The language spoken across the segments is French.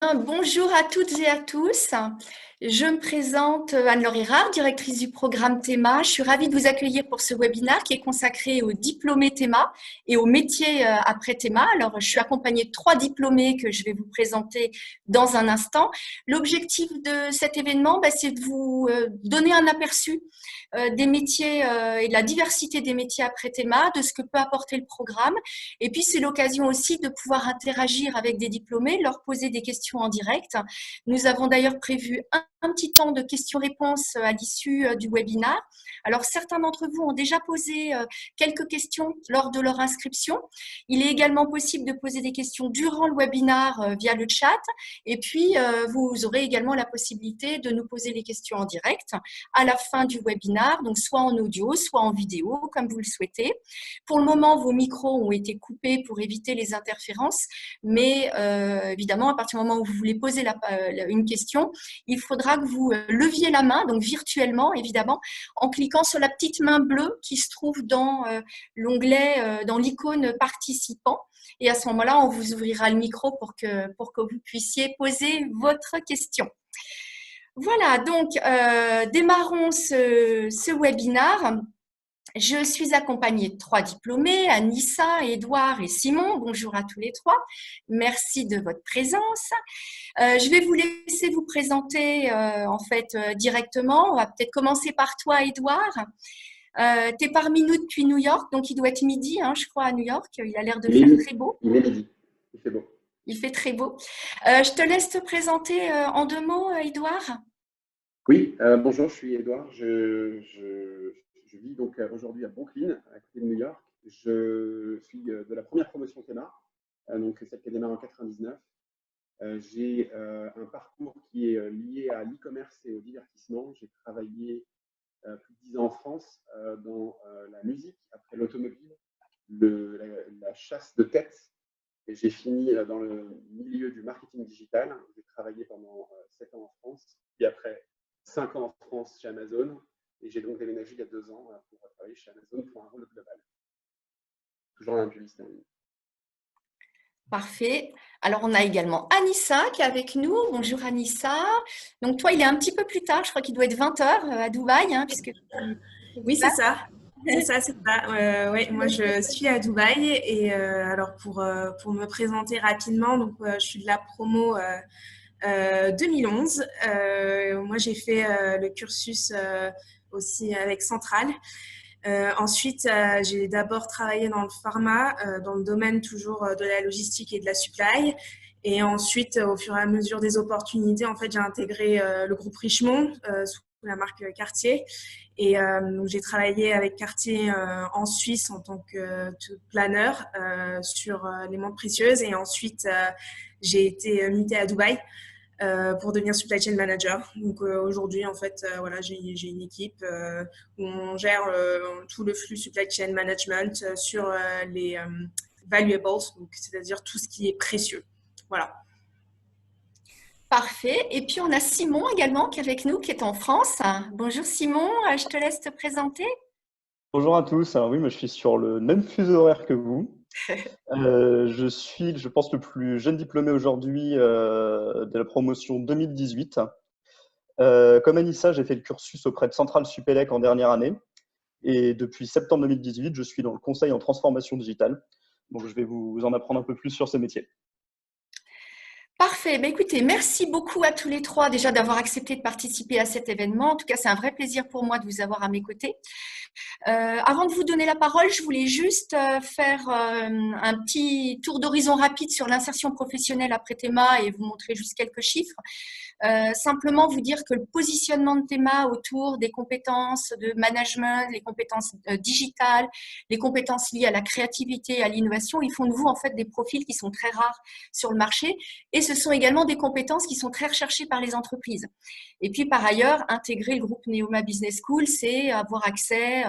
Bonjour à toutes et à tous. Je me présente Anne-Laure Hérard, directrice du programme Théma. Je suis ravie de vous accueillir pour ce webinaire qui est consacré aux diplômés Théma et aux métiers après Théma. Alors, je suis accompagnée de 3 diplômés que je vais vous présenter dans un instant. L'objectif de cet événement, c'est de vous donner un aperçu des métiers et de la diversité des métiers après Théma, de ce que peut apporter le programme. Et puis, c'est l'occasion aussi de pouvoir interagir avec des diplômés, leur poser des questions en direct. Nous avons d'ailleurs prévu un petit temps de questions-réponses à l'issue du webinaire. Alors, certains d'entre vous ont déjà posé quelques questions lors de leur inscription. Il est également possible de poser des questions durant le webinaire via le chat. Et puis, vous aurez également la possibilité de nous poser les questions en direct à la fin du webinaire, donc soit en audio, soit en vidéo, comme vous le souhaitez. Pour le moment, vos micros ont été coupés pour éviter les interférences, mais évidemment, à partir du moment où vous voulez poser une question, il faudra que vous leviez la main, donc virtuellement, évidemment, en cliquant sur la petite main bleue qui se trouve dans l'onglet, dans l'icône participant. Et à ce moment-là, on vous ouvrira le micro pour que vous puissiez poser votre question. Voilà, donc démarrons ce webinaire. Je suis accompagnée de 3 diplômés, Anissa, Édouard et Simon. Bonjour à tous les 3. Merci de votre présence. Je vais vous laisser vous présenter directement. On va peut-être commencer par toi, Édouard. Tu es parmi nous depuis New York, donc il doit être midi, je crois, à New York. Il a l'air de faire très beau. Il est midi. Il fait beau. Il fait très beau. Je te laisse te présenter en 2 mots, Édouard. Oui, bonjour, je suis Édouard. Je vis donc aujourd'hui à Brooklyn, à côté de New York. Je suis de la première promotion Théma, donc celle qui a démarré en 99. J'ai un parcours qui est lié à l'e-commerce et au divertissement. J'ai travaillé plus de 10 ans en France dans la musique, après l'automobile, la chasse de tête. Et j'ai fini dans le milieu du marketing digital. J'ai travaillé pendant 7 ans en France, puis après 5 ans en France chez Amazon. Et j'ai donc déménagé il y a 2 ans pour travailler chez Amazon pour un rôle global. Toujours dans la publicité en ligne. Parfait. Alors, on a également Anissa qui est avec nous. Bonjour Anissa. Donc, toi, il est un petit peu plus tard. Je crois qu'il doit être 20 h à Dubaï, puisque Oui, c'est ça. C'est ça, c'est ça. Ouais, moi, je suis à Dubaï et alors pour me présenter rapidement, donc je suis de la promo 2011. Moi, j'ai fait le cursus aussi avec Centrale. Ensuite, j'ai d'abord travaillé dans le pharma, dans le domaine toujours de la logistique et de la supply. Et ensuite, au fur et à mesure des opportunités, en fait, j'ai intégré le groupe Richemont sous la marque Cartier. Et donc, j'ai travaillé avec Cartier en Suisse en tant que planeur sur les montres précieuses. Et ensuite, j'ai été mutée à Dubaï pour devenir supply chain manager. Donc aujourd'hui, en fait, voilà, j'ai une équipe où on gère tout le flux supply chain management sur les valuables, donc c'est-à-dire tout ce qui est précieux. Voilà. Parfait. Et puis, on a Simon également qui est avec nous, qui est en France. Bonjour Simon, je te laisse te présenter. Bonjour à tous. Alors oui, moi je suis sur le même fuseau horaire que vous. Je suis, je pense, le plus jeune diplômé aujourd'hui de la promotion 2018. Comme Anissa, j'ai fait le cursus auprès de Centrale Supélec en dernière année. Et depuis septembre 2018, je suis dans le conseil en transformation digitale. Donc je vais vous en apprendre un peu plus sur ce métier. Parfait. Écoutez, merci beaucoup à tous les 3 déjà d'avoir accepté de participer à cet événement. En tout cas, c'est un vrai plaisir pour moi de vous avoir à mes côtés. Avant de vous donner la parole, je voulais juste faire un petit tour d'horizon rapide sur l'insertion professionnelle après Théma et vous montrer juste quelques chiffres. Simplement vous dire que le positionnement de Théma autour des compétences de management, les compétences digitales, les compétences liées à la créativité, à l'innovation, ils font de vous en fait des profils qui sont très rares sur le marché et ce sont également des compétences qui sont très recherchées par les entreprises. Et puis par ailleurs, intégrer le groupe Neoma Business School, c'est avoir accès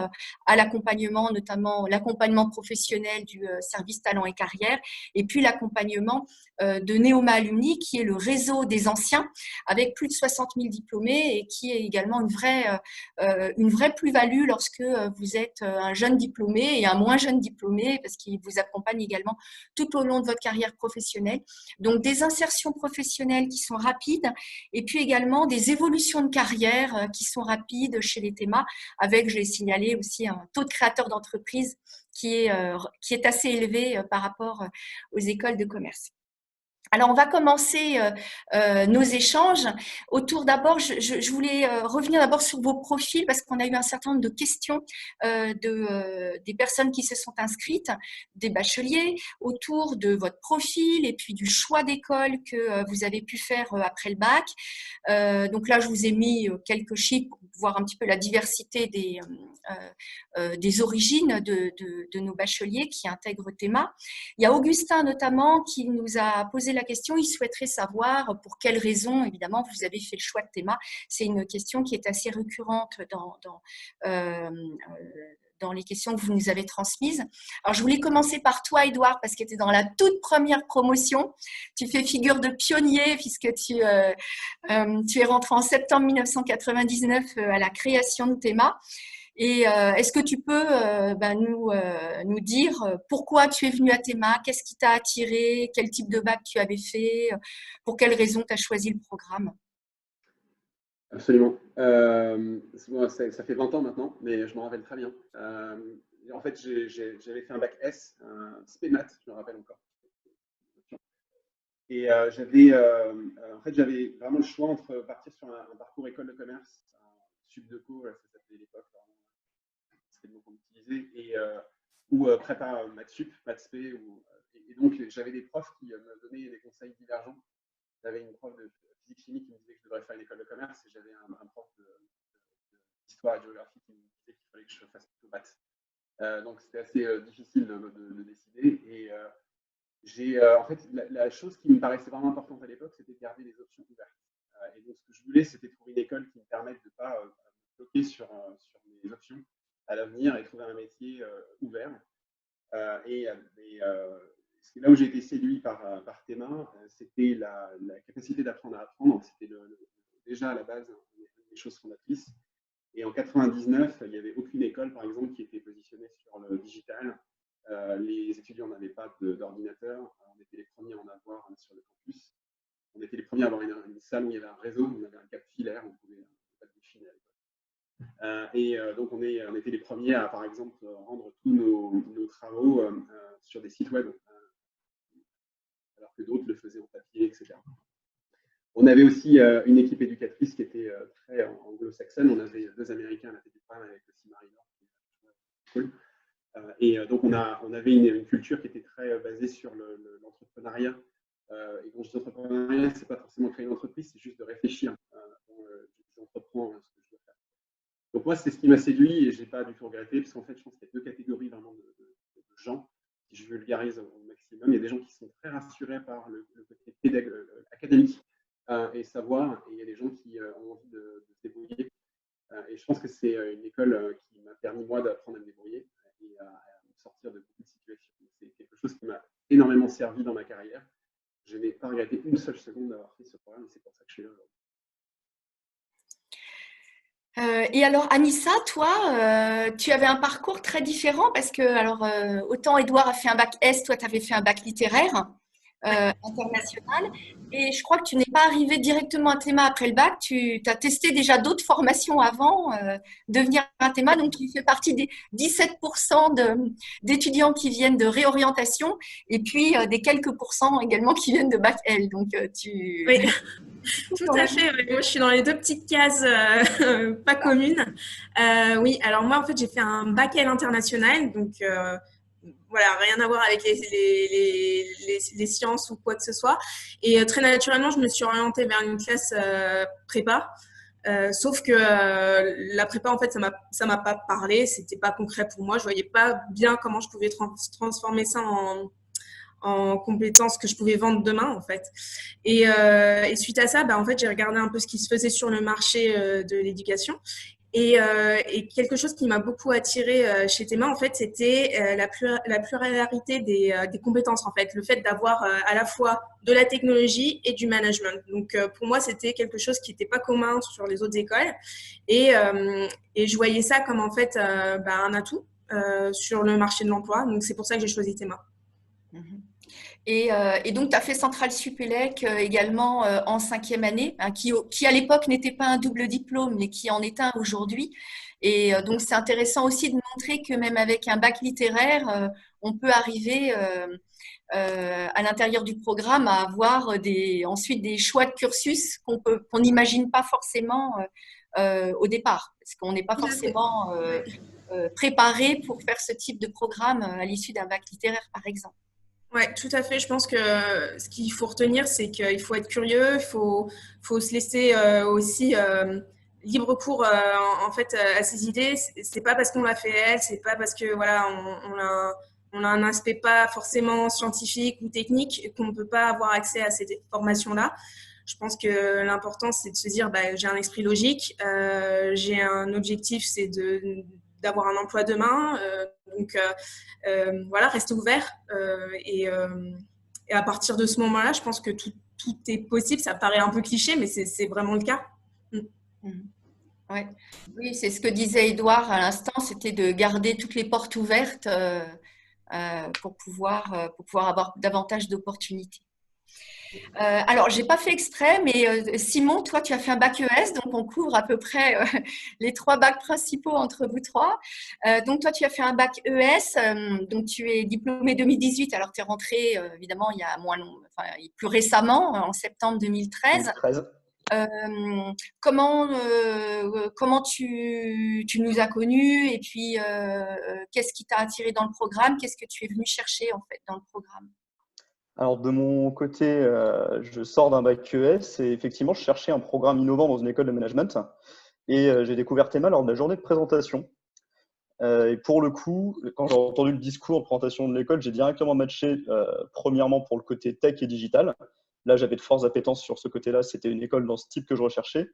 à l'accompagnement, notamment l'accompagnement professionnel du service talent et carrière, et puis l'accompagnement de Neoma Alumni, qui est le réseau des anciens, avec plus de 60 000 diplômés et qui est également une vraie plus-value lorsque vous êtes un jeune diplômé et un moins jeune diplômé, parce qu'il vous accompagne également tout au long de votre carrière professionnelle. Donc, des insertions reconversions professionnelles qui sont rapides et puis également des évolutions de carrière qui sont rapides chez les Théma, avec, je l'ai signalé aussi, un taux de créateurs d'entreprise qui est assez élevé par rapport aux écoles de commerce. Alors, on va commencer nos échanges. Autour d'abord, je voulais revenir d'abord sur vos profils parce qu'on a eu un certain nombre de questions des personnes qui se sont inscrites, des bacheliers, autour de votre profil et puis du choix d'école que vous avez pu faire après le bac. Donc là, je vous ai mis quelques chiffres pour voir un petit peu la diversité des origines de nos bacheliers qui intègrent Théma. Il y a Augustin notamment qui nous a posé la question, il souhaiterait savoir pour quelles raisons, évidemment, vous avez fait le choix de Théma. C'est une question qui est assez récurrente dans les questions que vous nous avez transmises. Alors, je voulais commencer par toi, Édouard, parce que tu es dans la toute première promotion. Tu fais figure de pionnier puisque tu es rentré en septembre 1999 à la création de Théma. Et est-ce que tu peux nous dire pourquoi tu es venu à Théma, qu'est-ce qui t'a attiré, quel type de bac tu avais fait, pour quelles raisons tu as choisi le programme? Absolument. Ça fait 20 ans maintenant, mais je m'en rappelle très bien. En fait, j'avais fait un bac S, un spé-mat, je me rappelle encore. Et j'avais vraiment le choix entre partir sur un parcours école de commerce, Subdeco, ça s'appelait à l'époque, c'était le mot qu'on utilisait, ou prépa maths sup, maths spé. Et donc, j'avais des profs qui me donnaient des conseils divergents. J'avais une prof de physique-chimie qui me disait que je devrais faire une école de commerce, et j'avais un prof d'histoire et de géographie qui me disait qu'il fallait que je fasse plutôt maths. Donc, c'était assez difficile de décider. Et en fait, la chose qui me paraissait vraiment importante à l'époque, c'était de garder les options ouvertes. Et donc, ce que je voulais, c'était trouver une école qui me permette de ne pas me bloquer sur mes options à l'avenir et trouver un métier ouvert. C'est là où j'ai été séduit par Théma, c'était la capacité d'apprendre à apprendre. C'était déjà à la base des choses fondatrices. Et en 99, il n'y avait aucune école, par exemple, qui était positionnée sur le digital. Les étudiants n'avaient pas d'ordinateur. On était les premiers à en avoir sur le campus. On était les premiers à avoir une salle où il y avait un réseau, on avait un câble filaire, on pouvait pas le définir à l'époque. Donc on était les premiers à, par exemple, rendre tous nos travaux sur des sites web, alors que d'autres le faisaient en papier, etc. On avait aussi une équipe éducatrice qui était très anglo-saxonne. On avait 2 Américains à la tête du programme avec aussi Marie-Laure, qui est cool. Donc on avait une culture qui était très basée sur l'entrepreneuriat. Et quand je dis entrepreneuriat, c'est pas forcément créer une entreprise, c'est juste de réfléchir. J'entreprends ce que je dois faire. Donc moi, c'est ce qui m'a séduit et je n'ai pas du tout regretté, parce qu'en fait, je pense qu'il y a 2 catégories vraiment de gens, si je vulgarise au maximum. Il y a des gens qui sont très rassurés par le côté académique et savoir, et il y a des gens qui ont envie de se débrouiller. Et je pense que c'est une école qui m'a permis, moi, d'apprendre à me débrouiller et à me sortir de beaucoup de situations. C'est quelque chose qui m'a énormément servi dans ma carrière. Je n'ai pas regretté une seule seconde d'avoir fait ce programme, et c'est pour ça que je suis là aujourd'hui. Et alors, Anissa, toi, tu avais un parcours très différent parce que, autant Édouard a fait un bac S, toi, tu avais fait un bac littéraire international. Et je crois que tu n'es pas arrivé directement à Théma après le bac. Tu as testé déjà d'autres formations avant de venir à Théma. Donc, tu fais partie des 17% d'étudiants qui viennent de réorientation et puis des quelques pourcents également qui viennent de bac L. Donc, Oui. Tout à fait. Moi, je suis dans les 2 petites cases pas communes. Oui, alors moi, en fait, j'ai fait un bac L international. Donc, voilà, rien à voir avec les sciences ou quoi que ce soit. Et très naturellement, je me suis orientée vers une classe prépa. Sauf que la prépa, en fait, ça m'a pas parlé. C'était pas concret pour moi. Je voyais pas bien comment je pouvais transformer ça en compétences que je pouvais vendre demain, en fait. Et suite à ça, en fait, j'ai regardé un peu ce qui se faisait sur le marché de l'éducation. Et quelque chose qui m'a beaucoup attirée chez Théma, en fait, c'était la pluralité des compétences, en fait. Le fait d'avoir à la fois de la technologie et du management. Donc, pour moi, c'était quelque chose qui n'était pas commun sur les autres écoles. Et je voyais ça comme, en fait, un atout sur le marché de l'emploi. Donc, c'est pour ça que j'ai choisi Théma. Et donc, tu as fait Centrale Supélec également en 5e année, hein, qui à l'époque n'était pas un double diplôme, mais qui en est un aujourd'hui. Et donc, c'est intéressant aussi de montrer que même avec un bac littéraire, on peut arriver à l'intérieur du programme à avoir ensuite des choix de cursus qu'on n'imagine pas forcément au départ, parce qu'on n'est pas forcément préparé pour faire ce type de programme à l'issue d'un bac littéraire, par exemple. Oui, tout à fait. Je pense que ce qu'il faut retenir, c'est qu'il faut être curieux, il faut se laisser aussi libre cours en fait à ses idées. C'est pas parce qu'on l'a fait elle, c'est pas parce que voilà on a un aspect pas forcément scientifique ou technique qu'on ne peut pas avoir accès à ces formations-là. Je pense que l'important, c'est de se dire j'ai un esprit logique, j'ai un objectif, c'est d'avoir un emploi demain. Donc, voilà, rester ouvert. Et à partir de ce moment-là, je pense que tout est possible. Ça paraît un peu cliché, mais c'est vraiment le cas. Ouais. Oui, c'est ce que disait Édouard à l'instant, c'était de garder toutes les portes ouvertes pour pouvoir avoir davantage d'opportunités. Alors, j'ai pas fait exprès, mais Simon, toi, tu as fait un bac ES, donc on couvre à peu près les 3 bacs principaux entre vous 3. Donc, toi, tu as fait un bac ES, donc tu es diplômé 2018. Alors, tu es rentré, évidemment, il y a plus récemment, en septembre 2013. Comment tu nous as connus et puis qu'est-ce qui t'a attiré dans le programme? Qu'est-ce que tu es venu chercher en fait dans le programme? Alors, de mon côté, je sors d'un bac ES et effectivement, je cherchais un programme innovant dans une école de management et j'ai découvert Théma lors de la journée de présentation. Et pour le coup, quand j'ai entendu le discours de présentation de l'école, j'ai directement matché premièrement pour le côté tech et digital. Là, j'avais de fortes appétences sur ce côté-là. C'était une école dans ce type que je recherchais.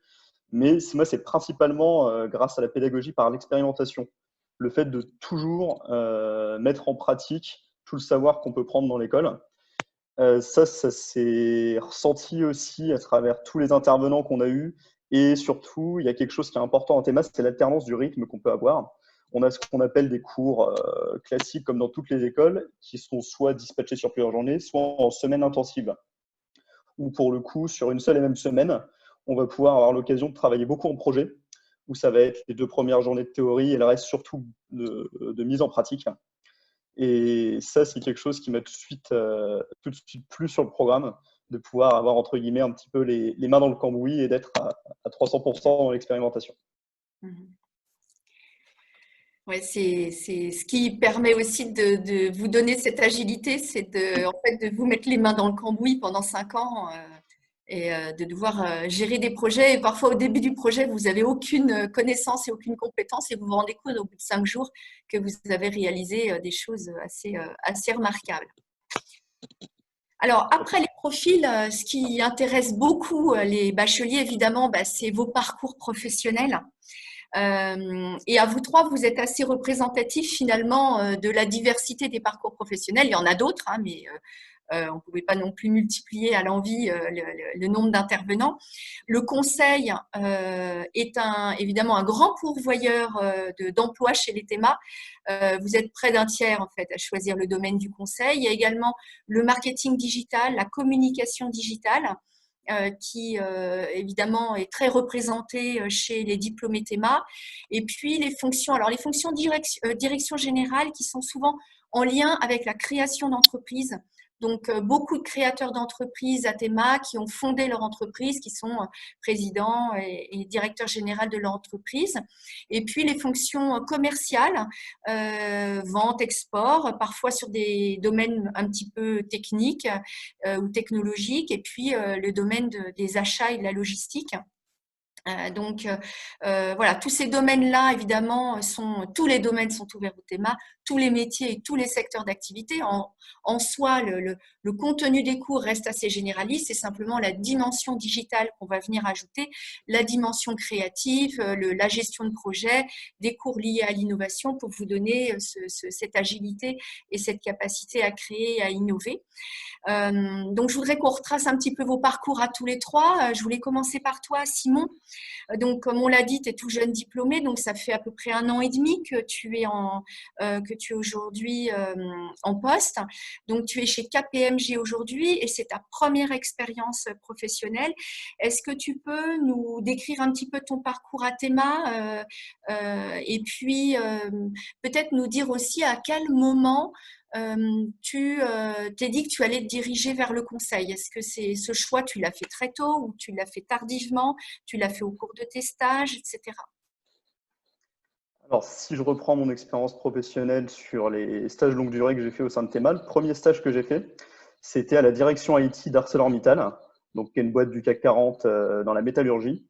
Mais moi, c'est principalement grâce à la pédagogie par l'expérimentation. Le fait de toujours mettre en pratique tout le savoir qu'on peut prendre dans l'école. Ça s'est ressenti aussi à travers tous les intervenants qu'on a eus. Et surtout, il y a quelque chose qui est important en Théma, c'est l'alternance du rythme qu'on peut avoir. On a ce qu'on appelle des cours classiques, comme dans toutes les écoles, qui sont soit dispatchés sur plusieurs journées, soit en semaine intensive. Où pour le coup, sur une seule et même semaine, on va pouvoir avoir l'occasion de travailler beaucoup en projet, où ça va être les 2 premières journées de théorie et le reste surtout de mise en pratique. Et ça, c'est quelque chose qui m'a tout de suite plu sur le programme, de pouvoir avoir, entre guillemets, un petit peu les mains dans le cambouis et d'être à 300% dans l'expérimentation. Ouais, c'est ce qui permet aussi de vous donner cette agilité, c'est de vous mettre les mains dans le cambouis pendant 5 ans et de devoir gérer des projets. Et parfois, au début du projet, vous n'avez aucune connaissance et aucune compétence et vous vous rendez compte au bout de 5 jours que vous avez réalisé des choses assez remarquables. Alors, après les profils, ce qui intéresse beaucoup les bacheliers, évidemment, c'est vos parcours professionnels. Et à vous 3, vous êtes assez représentatifs finalement de la diversité des parcours professionnels. Il y en a d'autres, hein, mais on ne pouvait pas non plus multiplier à l'envi le nombre d'intervenants. Le conseil est évidemment un grand pourvoyeur d'emplois chez les Théma. Vous êtes près d'un tiers en fait à choisir le domaine du conseil. Il y a également le marketing digital, la communication digitale. Qui évidemment est très représenté chez les diplômés Théma. Et puis les fonctions direction générale qui sont souvent en lien avec la création d'entreprises. Donc, beaucoup de créateurs d'entreprises à Théma qui ont fondé leur entreprise, qui sont présidents et directeurs généraux de leur entreprise. Et puis, les fonctions commerciales, vente, export, parfois sur des domaines un petit peu techniques ou technologiques. Et puis, le domaine des achats et de la logistique. Donc, voilà, tous ces domaines-là, évidemment, tous les domaines sont ouverts au Théma, tous les métiers et tous les secteurs d'activité. En soi, le contenu des cours reste assez généraliste, c'est simplement la dimension digitale qu'on va venir ajouter, la dimension créative, la gestion de projet, des cours liés à l'innovation pour vous donner cette agilité et cette capacité à créer et à innover. Donc, je voudrais qu'on retrace un petit peu vos parcours à tous les 3. Je voulais commencer par toi, Simon. Donc, comme on l'a dit, tu es tout jeune diplômé, donc ça fait à peu près 1 an et demi que tu tu es aujourd'hui en poste. Donc, tu es chez KPMG aujourd'hui et c'est ta première expérience professionnelle. Est-ce que tu peux nous décrire un petit peu ton parcours à Théma et puis peut-être nous dire aussi à quel moment tu t'es dit que tu allais te diriger vers le conseil. Est-ce que ce choix, tu l'as fait très tôt ou tu l'as fait tardivement? Tu l'as fait au cours de tes stages, etc. Alors, si je reprends mon expérience professionnelle sur les stages longue durée que j'ai fait au sein de Théma, le premier stage que j'ai fait, c'était à la direction IT d'ArcelorMittal, donc qui est une boîte du CAC 40 dans la métallurgie,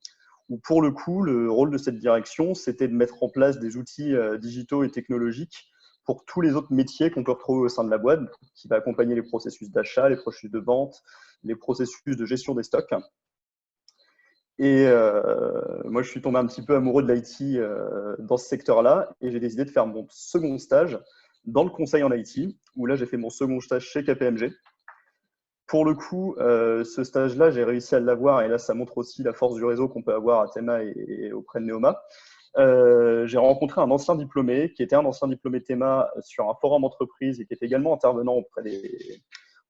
où pour le coup, le rôle de cette direction, c'était de mettre en place des outils digitaux et technologiques pour tous les autres métiers qu'on peut retrouver au sein de la boîte, qui va accompagner les processus d'achat, les processus de vente, les processus de gestion des stocks. Et moi, je suis tombé un petit peu amoureux de l'IT dans ce secteur-là et j'ai décidé de faire mon second stage dans le conseil en IT, où là, j'ai fait mon second stage chez KPMG. Pour le coup, ce stage-là, j'ai réussi à l'avoir et là, ça montre aussi la force du réseau qu'on peut avoir à Théma et auprès de Neoma. J'ai rencontré un ancien diplômé qui était un ancien diplômé Théma sur un forum entreprise et qui était également intervenant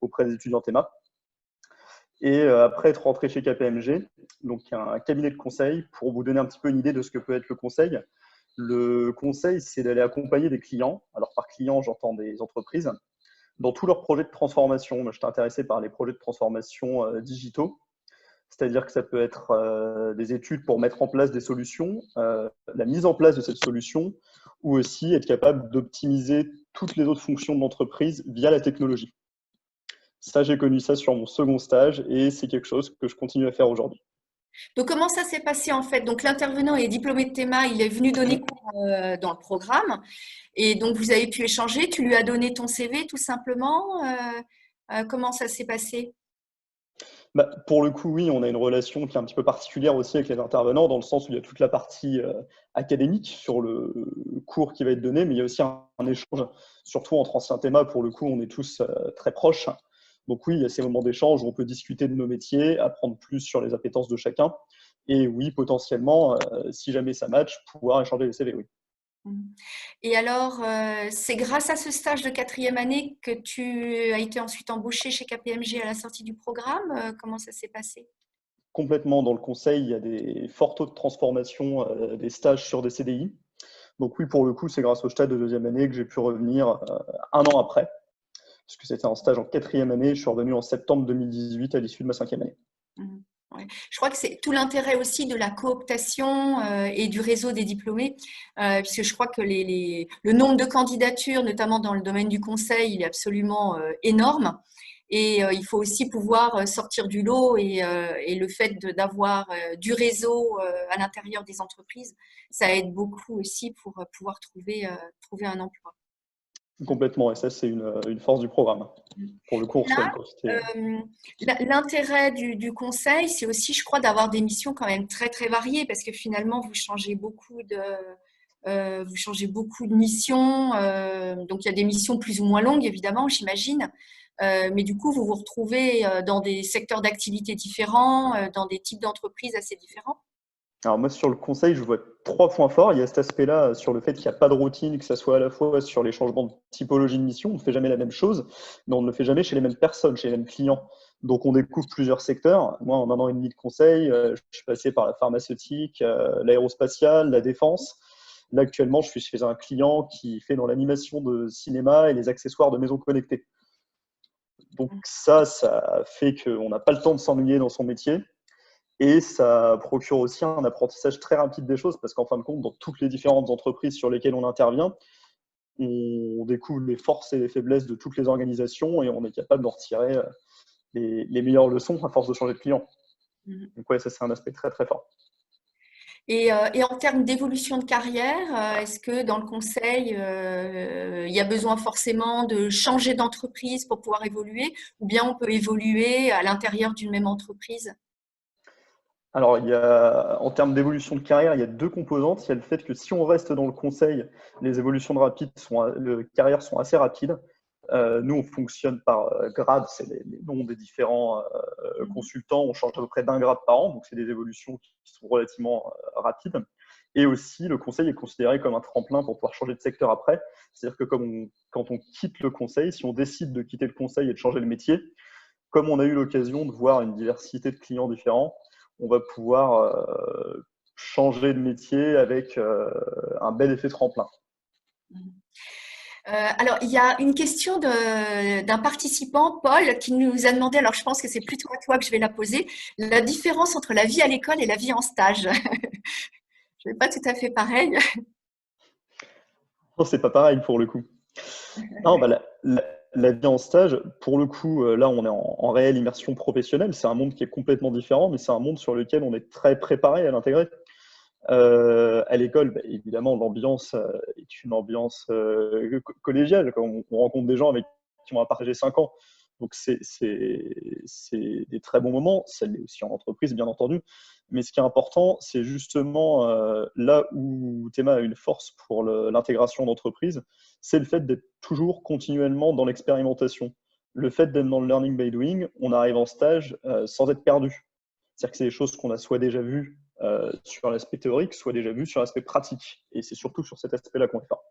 auprès des étudiants Théma. Et après être rentré chez KPMG, donc un cabinet de conseil, pour vous donner un petit peu une idée de ce que peut être le conseil. Le conseil, c'est d'aller accompagner des clients. Alors par client, j'entends des entreprises, dans tous leurs projets de transformation. Moi, je suis intéressé par les projets de transformation digitaux. C'est-à-dire que ça peut être des études pour mettre en place des solutions, la mise en place de cette solution, ou aussi être capable d'optimiser toutes les autres fonctions de l'entreprise via la technologie. Ça, j'ai connu ça sur mon second stage et c'est quelque chose que je continue à faire aujourd'hui. Donc, comment ça s'est passé en fait? Donc, l'intervenant est diplômé de Théma, il est venu donner cours dans le programme et donc vous avez pu échanger. Tu lui as donné ton CV tout simplement. Comment ça s'est passé? Bah, pour le coup, oui, on a une relation qui est un petit peu particulière aussi avec les intervenants, dans le sens où il y a toute la partie académique sur le cours qui va être donné, mais il y a aussi un échange, surtout entre anciens Théma. Pour le coup, on est tous très proches. Donc oui, il y a ces moments d'échange où on peut discuter de nos métiers, apprendre plus sur les appétences de chacun. Et oui, potentiellement, si jamais ça match, pouvoir échanger les CV, oui. Et alors, c'est grâce à ce stage de quatrième année que tu as été ensuite embauché chez KPMG à la sortie du programme. Comment ça s'est passé? Complètement dans le conseil, il y a des forts taux de transformation des stages sur des CDI. Donc oui, pour le coup, c'est grâce au stage de deuxième année que j'ai pu revenir un an après, puisque c'était un stage en quatrième année. Je suis revenu en septembre 2018 à l'issue de ma cinquième année. Ouais. Je crois que c'est tout l'intérêt aussi de la cooptation et du réseau des diplômés, puisque je crois que le nombre de candidatures, notamment dans le domaine du conseil, il est absolument énorme. Et il faut aussi pouvoir sortir du lot et le fait d'avoir du réseau à l'intérieur des entreprises, ça aide beaucoup aussi pour pouvoir trouver un emploi. Complètement, et ça, c'est une force du programme. Pour le coup, on reçoit une quantité. L'intérêt du conseil, c'est aussi, je crois, d'avoir des missions quand même très, très variées parce que finalement, vous changez beaucoup de missions. Donc, il y a des missions plus ou moins longues, évidemment, j'imagine. Mais du coup, vous vous retrouvez dans des secteurs d'activité différents, dans des types d'entreprises assez différents. Alors moi, sur le conseil, je vois 3 points forts. Il y a cet aspect-là sur le fait qu'il n'y a pas de routine, que ça soit à la fois sur les changements de typologie de mission, on ne fait jamais la même chose, mais on ne le fait jamais chez les mêmes personnes, chez les mêmes clients. Donc on découvre plusieurs secteurs. Moi, en 1 an et demi de conseil, je suis passé par la pharmaceutique, l'aérospatiale, la défense. Là, actuellement, je suis chez un client qui fait dans l'animation de cinéma et les accessoires de maisons connectées. Donc ça fait qu'on n'a pas le temps de s'ennuyer dans son métier. Et ça procure aussi un apprentissage très rapide des choses parce qu'en fin de compte, dans toutes les différentes entreprises sur lesquelles on intervient, on découvre les forces et les faiblesses de toutes les organisations et on est capable d'en retirer les meilleures leçons à force de changer de client. Donc ouais, ça c'est un aspect très très fort. Et en termes d'évolution de carrière, est-ce que dans le conseil, il y a besoin forcément de changer d'entreprise pour pouvoir évoluer ou bien on peut évoluer à l'intérieur d'une même entreprise? Alors, en termes d'évolution de carrière, il y a 2 composantes. Il y a le fait que si on reste dans le conseil, les évolutions de carrière sont assez rapides. Nous, on fonctionne par grade, c'est les noms des différents consultants. On change à peu près d'1 grade par an, donc c'est des évolutions qui sont relativement rapides. Et aussi, le conseil est considéré comme un tremplin pour pouvoir changer de secteur après. C'est-à-dire que quand on quitte le conseil, si on décide de quitter le conseil et de changer le métier, comme on a eu l'occasion de voir une diversité de clients différents, on va pouvoir changer de métier avec un bel effet tremplin. Alors, il y a une question d'un participant, Paul, qui nous a demandé, alors je pense que c'est plutôt à toi que je vais la poser, la différence entre la vie à l'école et la vie en stage. Je ne vais pas tout à fait pareil. Non, c'est pas pareil pour le coup. Non, bah, la vie en stage, pour le coup, là, on est en réelle immersion professionnelle. C'est un monde qui est complètement différent, mais c'est un monde sur lequel on est très préparé à l'intégrer. À l'école, bah, évidemment, l'ambiance est une ambiance collégiale. On rencontre des gens avec qui on va partager 5 ans. Donc, c'est des très bons moments. Ça l'est aussi en entreprise, bien entendu. Mais ce qui est important, c'est justement là où Théma a une force pour l'intégration d'entreprise, c'est le fait d'être toujours continuellement dans l'expérimentation. Le fait d'être dans le learning by doing, on arrive en stage sans être perdu. C'est-à-dire que c'est des choses qu'on a soit déjà vues sur l'aspect théorique, soit déjà vues sur l'aspect pratique. Et c'est surtout sur cet aspect-là qu'on est fort.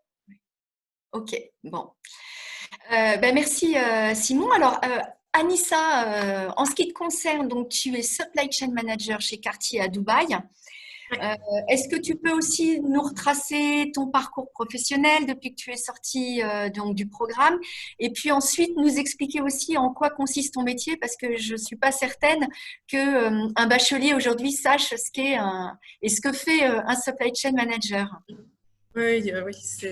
Ok, bon. Merci Simon. Alors, Anissa, en ce qui te concerne, donc tu es supply chain manager chez Cartier à Dubaï. Est-ce que tu peux aussi nous retracer ton parcours professionnel depuis que tu es sortie donc, du programme et puis ensuite nous expliquer aussi en quoi consiste ton métier parce que je ne suis pas certaine qu'un bachelier aujourd'hui sache ce qu'est et ce que fait un supply chain manager. Oui,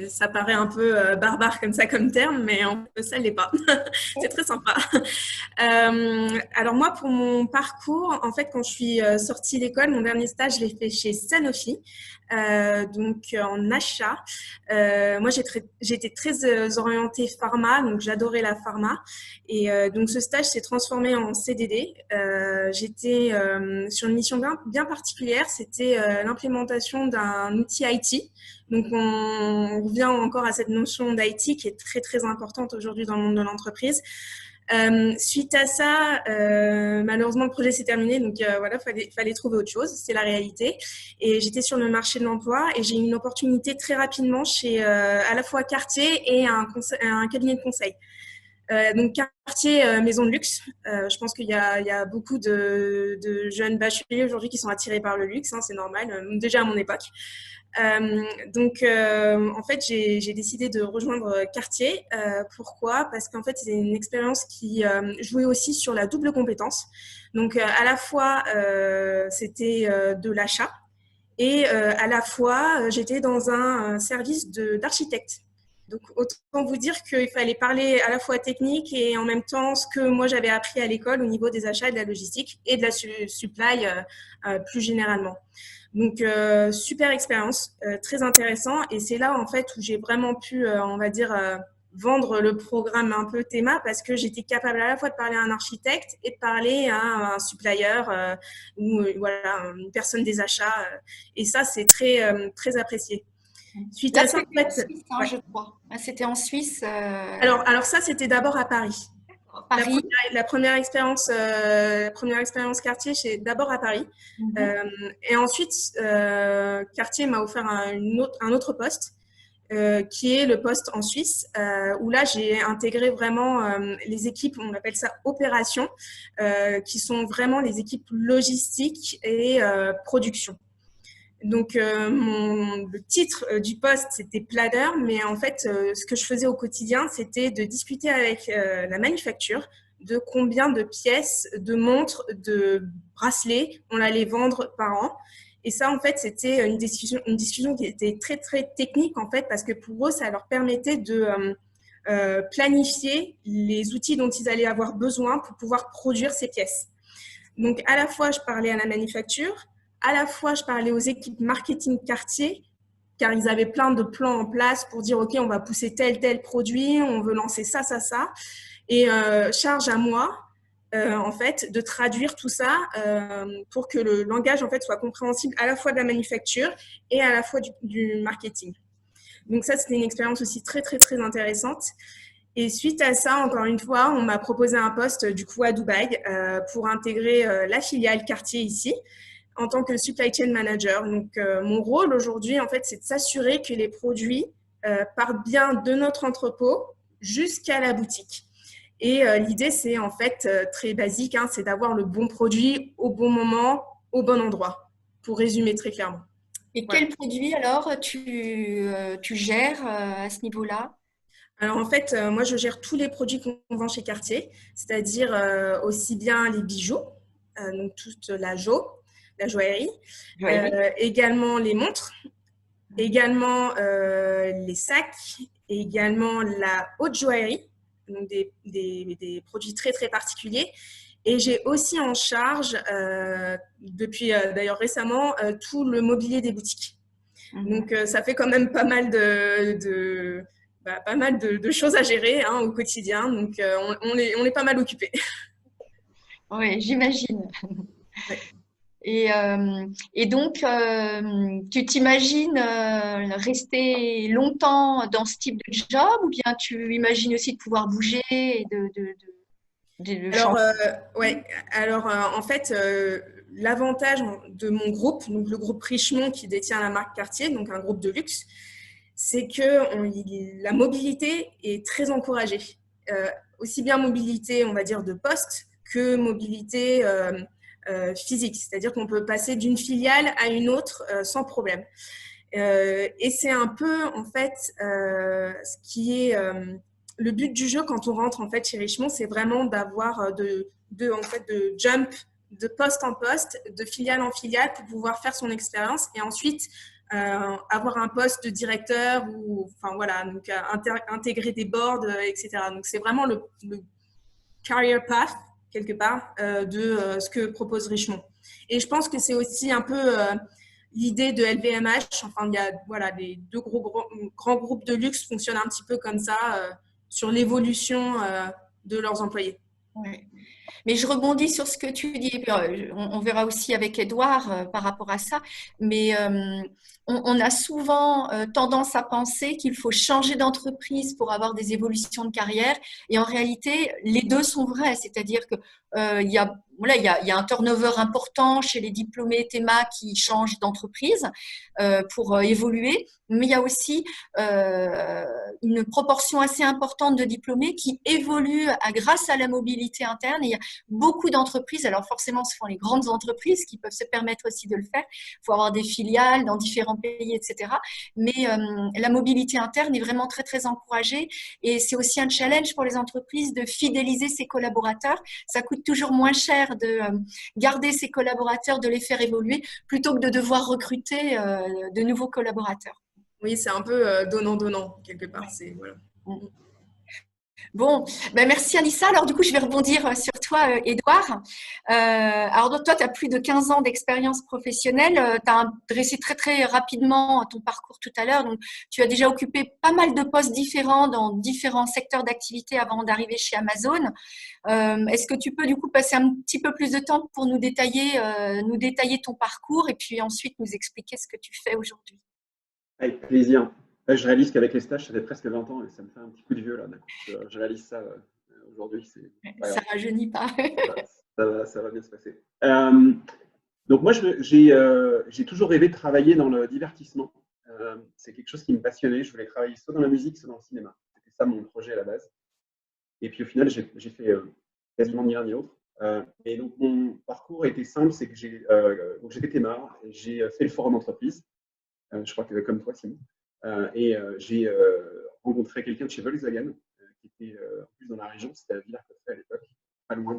ça paraît un peu barbare comme ça comme terme, mais ça ne l'est pas. C'est très sympa. Alors moi, pour mon parcours, en fait, quand je suis sortie d'école, mon dernier stage, je l'ai fait chez Sanofi, donc en achat. Moi, j'étais très orientée pharma, donc j'adorais la pharma. Et donc ce stage s'est transformé en CDD. J'étais sur une mission bien particulière, c'était l'implémentation d'un outil IT. Donc, on revient encore à cette notion d'IT qui est très, très importante aujourd'hui dans le monde de l'entreprise. Suite à ça, malheureusement, le projet s'est terminé. Donc, voilà, fallait trouver autre chose. C'est la réalité. Et j'étais sur le marché de l'emploi et j'ai eu une opportunité très rapidement chez à la fois Cartier et un cabinet de conseil. Donc, Cartier, maison de luxe. Je pense qu'il y a beaucoup de jeunes bacheliers aujourd'hui qui sont attirés par le luxe. Hein, c'est normal, déjà à mon époque. En fait, j'ai décidé de rejoindre Cartier. Pourquoi ? Parce qu'en fait, c'est une expérience qui jouait aussi sur la double compétence. Donc, à la fois, c'était de l'achat et à la fois, j'étais dans un service d'architecte. Donc, autant vous dire qu'il fallait parler à la fois technique et en même temps ce que moi j'avais appris à l'école au niveau des achats et de la logistique et de la supply plus généralement. Donc, super expérience, très intéressant. Et c'est là, en fait, où j'ai vraiment pu, on va dire, vendre le programme un peu Théma parce que j'étais capable à la fois de parler à un architecte et de parler à un supplier ou voilà, une personne des achats. Et ça, c'est très, très apprécié. Suite à ça, en fait, Suisse, hein, ouais. Je crois. C'était en Suisse. Alors ça, c'était d'abord à Paris. Paris. La première expérience Cartier, c'est d'abord à Paris. Et ensuite, Cartier m'a offert un autre poste, qui est le poste en Suisse, où là, j'ai intégré vraiment les équipes, on appelle ça opérations, qui sont vraiment les équipes logistiques et production. Donc, le titre du poste, c'était planner, mais en fait, ce que je faisais au quotidien, c'était de discuter avec la manufacture de combien de pièces, de montres, de bracelets on allait vendre par an. Et ça, en fait, c'était une discussion qui était très, très technique, en fait, parce que pour eux, ça leur permettait de planifier les outils dont ils allaient avoir besoin pour pouvoir produire ces pièces. Donc, à la fois, je parlais à la manufacture, à la fois, je parlais aux équipes marketing Cartier, car ils avaient plein de plans en place pour dire, OK, on va pousser tel produit, on veut lancer ça. Et charge à moi, en fait, de traduire tout ça pour que le langage, en fait, soit compréhensible à la fois de la manufacture et à la fois du marketing. Donc ça, c'était une expérience aussi très, très, très intéressante. Et suite à ça, encore une fois, on m'a proposé un poste, du coup, à Dubaï pour intégrer la filiale Cartier ici. en tant que supply chain manager. Donc, mon rôle aujourd'hui, en fait, c'est de s'assurer que les produits partent bien de notre entrepôt jusqu'à la boutique. Et l'idée, c'est en fait très basique, hein, c'est d'avoir le bon produit au bon moment, au bon endroit, pour résumer très clairement. Et Voilà. quels produits alors tu gères à ce niveau-là? Alors en fait, moi je gère tous les produits qu'on vend chez Cartier, c'est-à-dire aussi bien les bijoux, donc toute la joaillerie, également les montres, également les sacs, et également la haute joaillerie, donc des produits très très particuliers. Et j'ai aussi en charge, depuis d'ailleurs récemment, tout le mobilier des boutiques. Donc, ça fait quand même pas mal de choses à gérer hein, au quotidien. Donc, on est pas mal occupés. Oui, j'imagine. Ouais. Et donc, tu t'imagines rester longtemps dans ce type de job ou bien tu imagines aussi de pouvoir bouger et de Alors, changer? ouais. Alors, en fait, l'avantage de mon groupe, donc le groupe Richemont qui détient la marque Cartier, donc un groupe de luxe, c'est que la mobilité est très encouragée. Aussi bien mobilité, on va dire, de poste que mobilité physique. C'est-à-dire qu'on peut passer d'une filiale à une autre sans problème. Et c'est un peu, en fait, ce qui est le but du jeu quand on rentre en fait chez Richemont, c'est vraiment d'avoir de jump de poste en poste, de filiale en filiale pour pouvoir faire son expérience et ensuite avoir un poste de directeur ou enfin voilà, donc intégrer des boards, etc. Donc c'est vraiment le career path quelque part de ce que propose Richemont. Et je pense que c'est aussi un peu l'idée de LVMH. Enfin, il y a voilà, les deux grands groupes de luxe fonctionnent un petit peu comme ça sur l'évolution de leurs employés. Ouais. Mais je rebondis sur ce que tu dis. On verra aussi avec Edouard par rapport à ça. Mais on a souvent tendance à penser qu'il faut changer d'entreprise pour avoir des évolutions de carrière. Et en réalité, les deux sont vrais. C'est-à-dire que il y a, voilà, il y a un turnover important chez les diplômés TEMA qui changent d'entreprise pour évoluer. Mais il y a aussi une proportion assez importante de diplômés qui évoluent grâce à la mobilité interne. Et il y a beaucoup d'entreprises, alors forcément ce sont les grandes entreprises qui peuvent se permettre aussi de le faire, il faut avoir des filiales dans différents pays, etc. Mais la mobilité interne est vraiment très très encouragée et c'est aussi un challenge pour les entreprises de fidéliser ses collaborateurs. Ça coûte toujours moins cher de garder ses collaborateurs, de les faire évoluer, plutôt que de devoir recruter de nouveaux collaborateurs. Oui, c'est un peu donnant-donnant, quelque part. C'est, voilà. Bon, ben merci Anissa. Alors du coup, je vais rebondir sur toi, Edouard. Alors toi, tu as plus de 15 ans d'expérience professionnelle. Tu as dressé très très rapidement ton parcours tout à l'heure. Donc, tu as déjà occupé pas mal de postes différents dans différents secteurs d'activité avant d'arriver chez Amazon. Est-ce que tu peux du coup passer un petit peu plus de temps pour nous détailler ton parcours et puis ensuite nous expliquer ce que tu fais aujourd'hui? Avec plaisir. Là, je réalise qu'avec les stages, ça fait presque 20 ans et ça me fait un petit coup de vieux là. Je réalise ça aujourd'hui. Ça ne rajeunit pas. Ça va bien se passer. Donc moi, j'ai toujours rêvé de travailler dans le divertissement. C'est quelque chose qui me passionnait. Je voulais travailler soit dans la musique, soit dans le cinéma. C'était ça mon projet à la base. Et puis au final, j'ai fait quasiment ni l'un ni l'autre. Et donc mon parcours était simple, c'est que j'ai fait TEMA, j'ai fait le forum entreprise. Je crois que comme toi, Simon. Et j'ai rencontré quelqu'un de chez Volkswagen qui était en plus dans la région, c'était à Villers-Cotterêts à l'époque, pas loin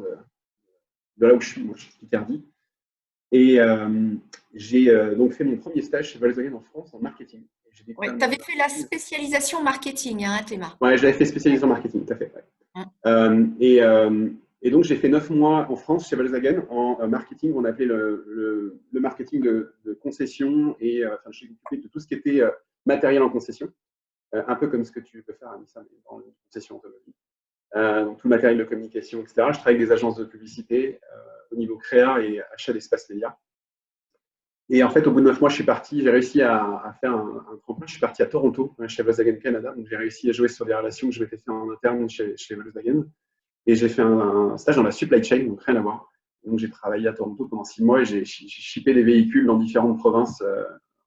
de là où je suis, moi je suis Picardie. Et j'ai donc fait mon premier stage chez Volkswagen en France en marketing. Ouais, tu avais fait la spécialisation marketing hein, à TEMA. Oui, j'avais fait spécialisation marketing, tout à fait. Ouais. Et donc, j'ai fait 9 mois en France chez Volkswagen en marketing. On appelait le marketing de concession et enfin, je suis occupé de tout ce qui était matériel en concession, un peu comme ce que tu peux faire à Nissan dans une concession automobile. Donc, tout le matériel de communication, etc. Je travaille avec des agences de publicité au niveau créa et achat d'espace média. Et en fait, au bout de 9 mois, je suis parti, j'ai réussi à faire un tremplin. Je suis parti à Toronto, chez Volkswagen Canada. Donc, j'ai réussi à jouer sur des relations que je m'étais fait en interne chez Volkswagen. Et j'ai fait un stage dans la supply chain, donc rien à voir. Donc, j'ai travaillé à Toronto pendant 6 mois et j'ai shippé des véhicules dans différentes provinces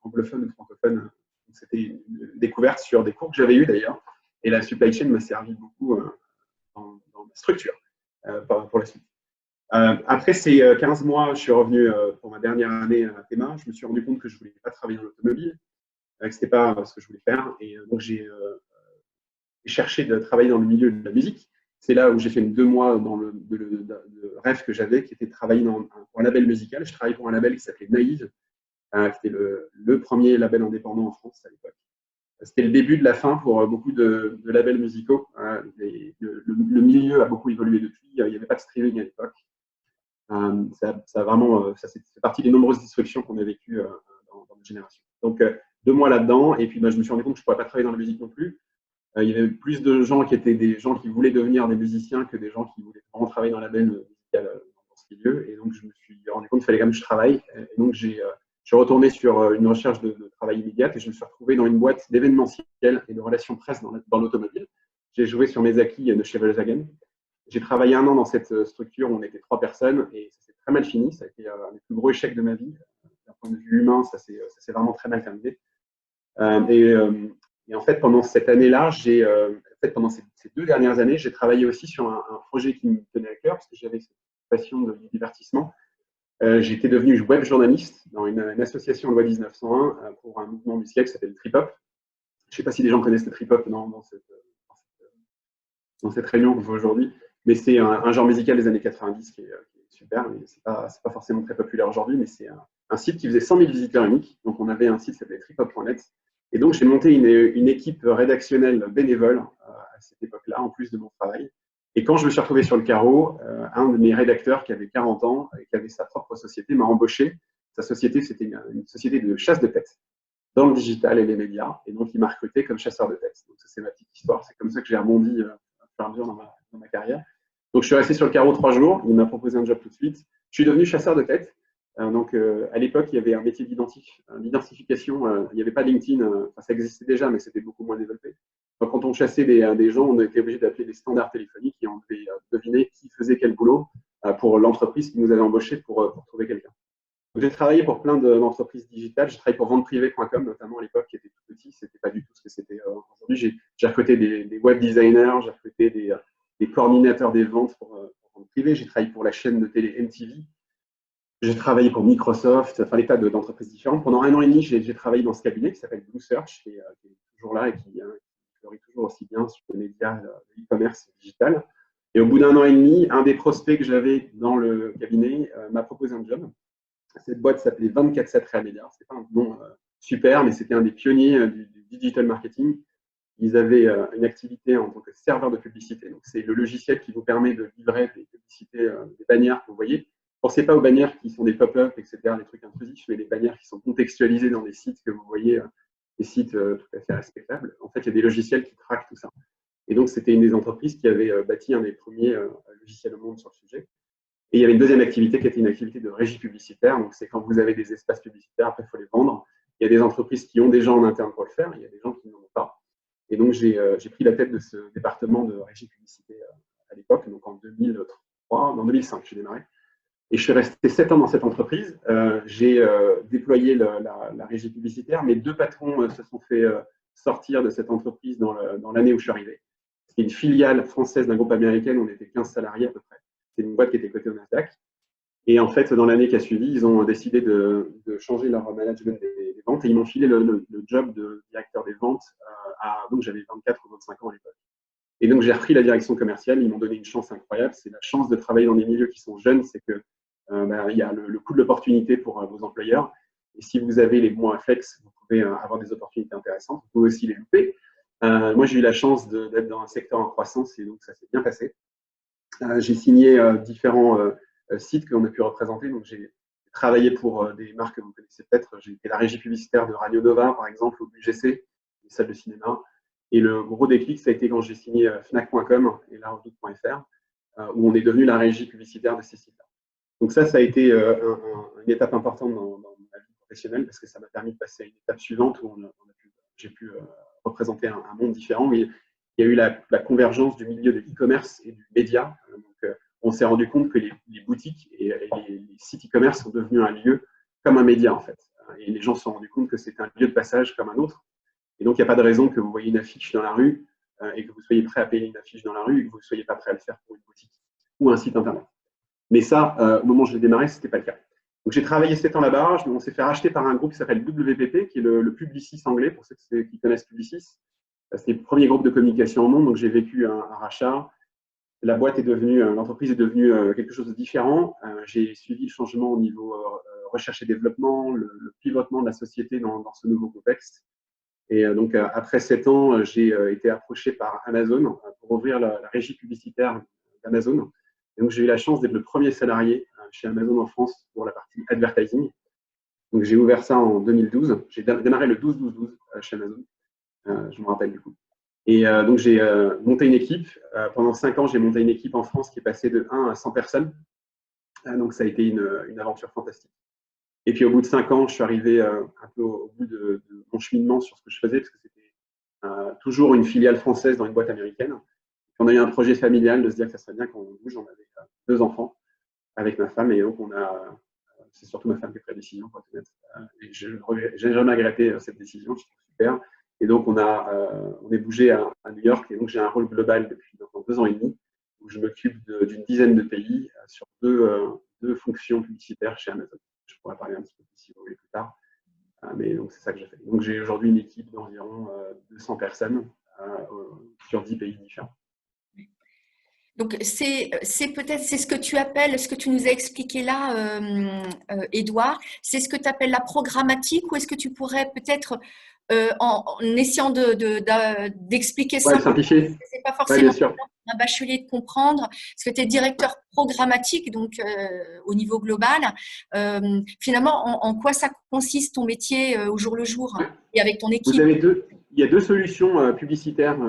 anglophones ou francophones. C'était une découverte sur des cours que j'avais eus d'ailleurs. Et la supply chain m'a servi beaucoup dans ma structure pour la suite. Après ces 15 mois, je suis revenu pour ma dernière année à Théma. Je me suis rendu compte que je ne voulais pas travailler dans l'automobile, que ce n'était pas ce que je voulais faire. Et donc, j'ai cherché de travailler dans le milieu de la musique. C'est là où j'ai fait 2 mois dans le rêve que j'avais, qui était de travailler pour un label musical. Je travaillais pour un label qui s'appelait Naïve, qui était le premier label indépendant en France à l'époque. C'était le début de la fin pour beaucoup de labels musicaux. Le milieu a beaucoup évolué depuis. Il n'y avait pas de streaming à l'époque. Ça fait partie des nombreuses disruptions qu'on a vécues dans notre génération. Donc, 2 mois là-dedans, et puis je me suis rendu compte que je ne pourrais pas travailler dans la musique non plus. Il y avait plus de gens qui étaient des gens qui voulaient devenir des musiciens que des gens qui voulaient vraiment travailler dans la label musical dans ce milieu. Et donc, je me suis rendu compte qu'il fallait quand même que je travaille. Et donc, je suis retourné sur une recherche de travail immédiate et je me suis retrouvé dans une boîte d'événementiel et de relations presse dans l'automobile. J'ai joué sur mes acquis de chez Volkswagen. J'ai travaillé 1 an dans cette structure où on était 3 personnes et ça s'est très mal fini. Ça a été un des plus gros échecs de ma vie. D'un point de vue humain, ça s'est vraiment très mal terminé. Et en fait, pendant cette année-là, pendant ces 2 dernières années, j'ai travaillé aussi sur un projet qui me tenait à cœur parce que j'avais cette passion du divertissement. J'étais devenu web journaliste dans une association loi 1901 pour un mouvement musical qui s'appelle Trip Hop. Je ne sais pas si les gens connaissent le Trip Hop dans cette réunion qu'on fait aujourd'hui, mais c'est un genre musical des années 90 qui est super, mais ce n'est pas forcément très populaire aujourd'hui, mais c'est un site qui faisait 100 000 visiteurs uniques. Donc, on avait un site qui s'appelait triphop.net. Et donc, j'ai monté une équipe rédactionnelle bénévole à cette époque-là, en plus de mon travail. Et quand je me suis retrouvé sur le carreau, un de mes rédacteurs qui avait 40 ans et qui avait sa propre société m'a embauché. Sa société, c'était une société de chasse de tête dans le digital et les médias. Et donc, il m'a recruté comme chasseur de tête. Donc, ça, c'est ma petite histoire. C'est comme ça que j'ai rebondi à mesure dans ma carrière. Donc, je suis resté sur le carreau 3 jours. Il m'a proposé un job tout de suite. Je suis devenu chasseur de tête. Donc, à l'époque, il y avait un métier d'identification. Il n'y avait pas LinkedIn. Ça existait déjà, mais c'était beaucoup moins développé. Donc, quand on chassait des gens, on était obligé d'appeler des standards téléphoniques et on devait deviner qui faisait quel boulot pour l'entreprise qui nous avait embauchés pour trouver quelqu'un. J'ai travaillé pour plein d'entreprises digitales. J'ai travaillé pour venteprivée.com, notamment à l'époque, qui était tout petit. C'était pas du tout ce que c'était aujourd'hui. J'ai recruté des web designers, j'ai recruté des coordinateurs des ventes pour vente privée. J'ai travaillé pour la chaîne de télé MTV. J'ai travaillé pour Microsoft, enfin des tas d'entreprises différentes. Pendant 1 an et demi, j'ai travaillé dans ce cabinet qui s'appelle Blue Search, qui est toujours là et qui fleurit toujours aussi bien sur les médias, l'e-commerce digital. Et au bout d'1 an et demi, un des prospects que j'avais dans le cabinet m'a proposé un job. Cette boîte s'appelait 24/7 Real Media. Ce n'est pas un nom super, mais c'était un des pionniers du digital marketing. Ils avaient une activité en tant que serveur de publicité. Donc, c'est le logiciel qui vous permet de livrer des publicités, des bannières que vous voyez. Pensez pas aux bannières qui sont des pop-up, etc., des trucs intrusifs, mais des bannières qui sont contextualisées dans des sites que vous voyez, des sites tout à fait respectables. En fait, il y a des logiciels qui traquent tout ça. Et donc, c'était une des entreprises qui avait bâti un des premiers logiciels au monde sur le sujet. Et il y avait une deuxième activité qui était une activité de régie publicitaire. Donc, c'est quand vous avez des espaces publicitaires, après, il faut les vendre. Il y a des entreprises qui ont des gens en interne pour le faire, il y a des gens qui n'en ont pas. Et donc, j'ai pris la tête de ce département de régie publicité à l'époque, donc en 2005, j'ai démarré. Et je suis resté 7 ans dans cette entreprise. J'ai déployé la régie publicitaire. Mes 2 patrons se sont fait sortir de cette entreprise dans l'année où je suis arrivé. C'était une filiale française d'un groupe américain. On était 15 salariés à peu près. C'était une boîte qui était cotée au Nasdaq. Et en fait, dans l'année qui a suivi, ils ont décidé de changer leur management des ventes et ils m'ont filé le job de directeur des ventes. Donc, j'avais 24 ou 25 ans à l'époque. Et donc, j'ai repris la direction commerciale. Ils m'ont donné une chance incroyable. C'est la chance de travailler dans des milieux qui sont jeunes, c'est que il y a le coût de l'opportunité pour vos employeurs. Et si vous avez les bons réflexes, vous pouvez avoir des opportunités intéressantes. Vous pouvez aussi les louper. Moi, j'ai eu la chance d'être dans un secteur en croissance et donc ça s'est bien passé. J'ai signé différents sites qu'on a pu représenter. Donc, j'ai travaillé pour des marques que vous connaissez peut-être. J'ai été la régie publicitaire de Radio Nova, par exemple, au UGC, les salles de cinéma. Et le gros déclic, ça a été quand j'ai signé Fnac.com et laredoute.fr, où on est devenu la régie publicitaire de ces sites-là. Donc ça a été une étape importante dans ma vie professionnelle parce que ça m'a permis de passer à une étape suivante où j'ai pu représenter un monde différent. Il y a eu la convergence du milieu de l'e-commerce et du média. Donc, on s'est rendu compte que les boutiques et les sites e-commerce sont devenus un lieu comme un média, en fait. Et les gens se sont rendus compte que c'était un lieu de passage comme un autre. Et donc, il n'y a pas de raison que vous voyez une affiche dans la rue et que vous soyez prêt à payer une affiche dans la rue et que vous ne soyez pas prêt à le faire pour une boutique ou un site internet. Mais ça, au moment où je l'ai démarré, ce n'était pas le cas. Donc, j'ai travaillé 7 ans là-bas. On s'est fait racheter par un groupe qui s'appelle WPP, qui est le Publicis anglais, pour ceux qui connaissent Publicis. C'était le premier groupe de communication au monde. Donc, j'ai vécu un rachat. La boîte est devenue, l'entreprise est devenue quelque chose de différent. J'ai suivi le changement au niveau recherche et développement, le pivotement de la société dans ce nouveau contexte. Et donc, après 7 ans, j'ai été approché par Amazon pour ouvrir la régie publicitaire d'Amazon. Et donc, j'ai eu la chance d'être le premier salarié chez Amazon en France pour la partie advertising. Donc, j'ai ouvert ça en 2012. J'ai démarré le 12-12-12 chez Amazon. Je me rappelle du coup. Et donc, j'ai monté une équipe. Pendant 5 ans, j'ai monté une équipe en France qui est passée de 1 à 100 personnes. Donc, ça a été une aventure fantastique. Et puis, au bout de 5 ans, je suis arrivé un peu au bout de mon cheminement sur ce que je faisais, parce que c'était toujours une filiale française dans une boîte américaine. On a eu un projet familial de se dire que ça serait bien qu'on bouge. On avait 2 enfants avec ma femme. Et donc, c'est surtout ma femme qui a pris la décision, pour être honnête. Et je n'ai jamais regretté cette décision. Je trouve super. Et donc, on est bougé à New York. Et donc, j'ai un rôle global depuis maintenant 2 ans et demi, où je m'occupe d'une dizaine de pays sur deux fonctions publicitaires chez Amazon. Je pourrais parler un petit peu plus si vous voulez plus tard. Mais donc, c'est ça que j'ai fait. Donc, j'ai aujourd'hui une équipe d'environ 200 personnes sur 10 pays différents. Donc, c'est ce que tu appelles, ce que tu nous as expliqué là, Édouard, c'est ce que tu appelles la programmatique, ou est-ce que tu pourrais peut-être, en essayant d'expliquer ça, simplifier. C'est pas forcément pour un bachelier de comprendre, parce que tu es directeur programmatique, donc au niveau global. Finalement, en quoi ça consiste ton métier au jour le jour, et avec ton équipe? Il y a 2 solutions publicitaires.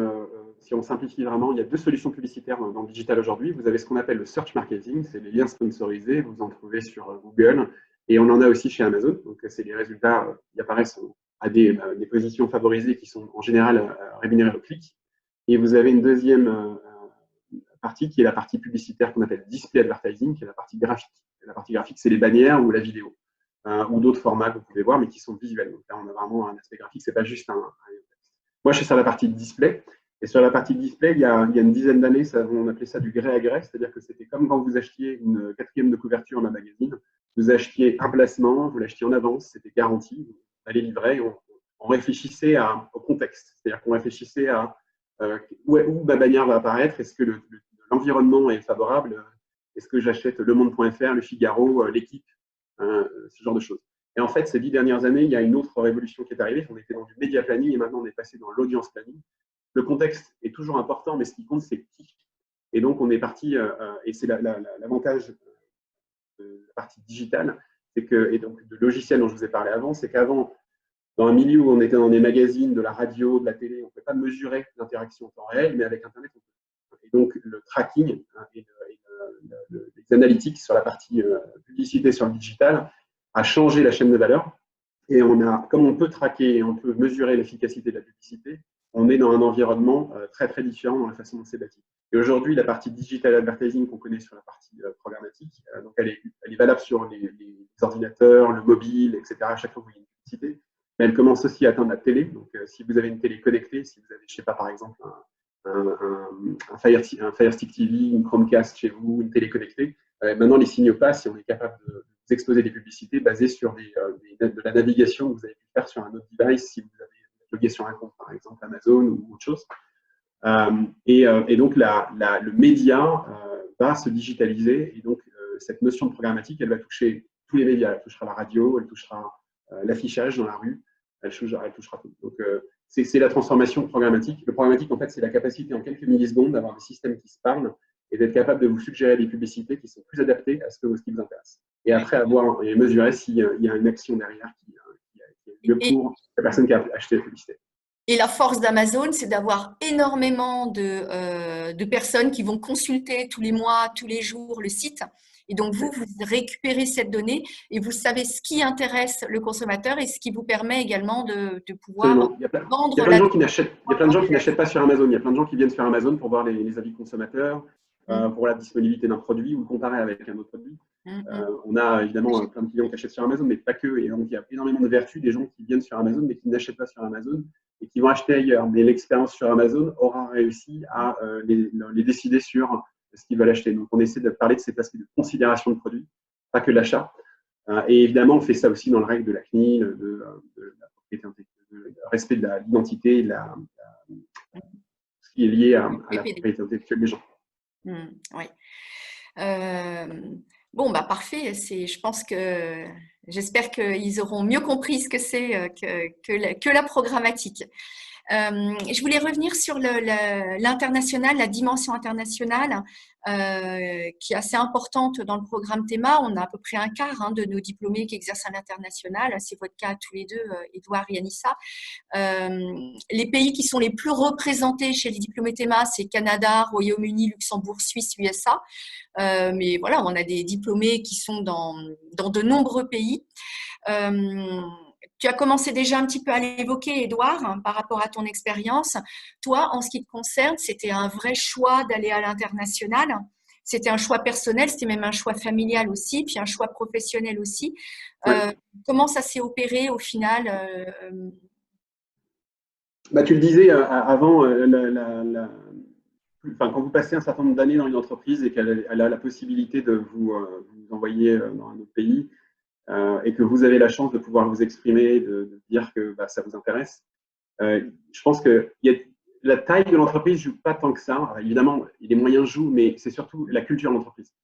Si on simplifie vraiment, il y a 2 solutions publicitaires dans le digital aujourd'hui. Vous avez ce qu'on appelle le search marketing, c'est les liens sponsorisés, vous en trouvez sur Google, et on en a aussi chez Amazon. Donc, c'est les résultats qui apparaissent à des positions favorisées qui sont en général rémunérées au clic. Et vous avez une deuxième partie qui est la partie publicitaire qu'on appelle display advertising, qui est la partie graphique. Et la partie graphique, c'est les bannières ou la vidéo, ou d'autres formats que vous pouvez voir, mais qui sont visuels. Donc là, on a vraiment un aspect graphique, c'est pas juste un texte. Moi, je suis sur la partie display. Et sur la partie display, il y a une dizaine d'années, on appelait ça du gré à gré, c'est-à-dire que c'était comme quand vous achetiez une 4e de couverture d'un magazine. Vous achetiez un placement, vous l'achetiez en avance, c'était garanti, vous allez livrer, on réfléchissait au contexte, c'est-à-dire qu'on réfléchissait à où ma bannière va apparaître, est-ce que l'environnement est favorable, est-ce que j'achète Le Monde.fr, Le Figaro, L'Équipe, ce genre de choses. Et en fait, ces 10 dernières années, il y a une autre révolution qui est arrivée. On était dans du média planning et maintenant on est passé dans l'audience planning. Le contexte est toujours important, mais ce qui compte, c'est qui. Et donc, on est parti, et c'est l'avantage de la partie digitale, et donc le logiciel dont je vous ai parlé avant, c'est qu'avant, dans un milieu où on était dans des magazines, de la radio, de la télé, on ne peut pas mesurer l'interaction en temps réel, mais avec Internet, on peut. Et donc, le tracking et les analytics sur la partie publicité sur le digital a changé la chaîne de valeur. Et comme on peut traquer et on peut mesurer l'efficacité de la publicité, on est dans un environnement très, très différent dans la façon dont c'est bâti. Et aujourd'hui, la partie digital advertising qu'on connaît sur la partie programmatique, donc elle est valable sur les ordinateurs, le mobile, etc. À chaque fois que vous voyez une publicité. Mais elle commence aussi à atteindre la télé. Donc, si vous avez une télé connectée, si vous avez, je ne sais pas, par exemple, un Fire Stick TV, une Chromecast chez vous, une télé connectée, maintenant, les signaux passent et on est capable de vous exposer des publicités basées sur de la navigation que vous avez pu faire sur un autre device si vous avez logué sur un compte, par exemple Amazon ou autre chose. Et donc, le média va se digitaliser. Et donc, cette notion de programmatique, elle va toucher tous les médias. Elle touchera la radio, elle touchera l'affichage dans la rue, elle touchera tout. Donc, c'est la transformation programmatique. Le programmatique, en fait, c'est la capacité en quelques millisecondes d'avoir des systèmes qui se parlent et d'être capable de vous suggérer des publicités qui sont plus adaptées à ce qui vous intéresse. Et après, avoir et mesurer s'il y a une action derrière qui est mieux pour la personne qui a acheté la publicité. Et la force d'Amazon, c'est d'avoir énormément de personnes qui vont consulter tous les mois, tous les jours le site. Et donc, vous récupérez cette donnée et vous savez ce qui intéresse le consommateur et ce qui vous permet également de pouvoir vendre. Il y a plein de gens qui n'achètent pas sur Amazon. Il y a plein de gens qui viennent sur Amazon pour voir les avis consommateurs. pour la disponibilité d'un produit ou le comparer avec un autre produit. Mm. On a évidemment plein de clients qui achètent sur Amazon, mais pas que. Et donc, il y a énormément de vertus des gens qui viennent sur Amazon, mais qui n'achètent pas sur Amazon et qui vont acheter ailleurs. Mais l'expérience sur Amazon aura réussi à les décider sur ce qu'ils veulent acheter. Donc, on essaie de parler de cet aspect de considération de produit, pas que de l'achat. Et évidemment, on fait ça aussi dans le règle de la CNIL, de la propriété intellectuelle, du respect de l'identité, ce qui est lié à la propriété intellectuelle des gens. Oui. Bon, bah parfait. Je pense que j'espère qu'ils auront mieux compris ce que c'est que la programmatique. Je voulais revenir sur l'international, la dimension internationale, qui est assez importante dans le programme Théma. On a à peu près un quart de nos diplômés qui exercent à l'international. C'est votre cas tous les deux, Édouard et Anissa. Les pays qui sont les plus représentés chez les diplômés Théma, c'est Canada, Royaume-Uni, Luxembourg, Suisse, USA. Mais voilà, on a des diplômés qui sont dans de nombreux pays. Tu as commencé déjà un petit peu à l'évoquer, Édouard, par rapport à ton expérience. Toi, en ce qui te concerne, c'était un vrai choix d'aller à l'international. C'était un choix personnel, c'était même un choix familial aussi, puis un choix professionnel aussi. Ouais. Comment ça s'est opéré au final Tu le disais avant, quand vous passez un certain nombre d'années dans une entreprise et qu'elle a la possibilité de vous envoyer dans un autre pays, et que vous avez la chance de pouvoir vous exprimer, de dire que ça vous intéresse. Je pense que la taille de l'entreprise ne joue pas tant que ça. Alors, évidemment, les moyens jouent, mais c'est surtout la culture de l'entreprise.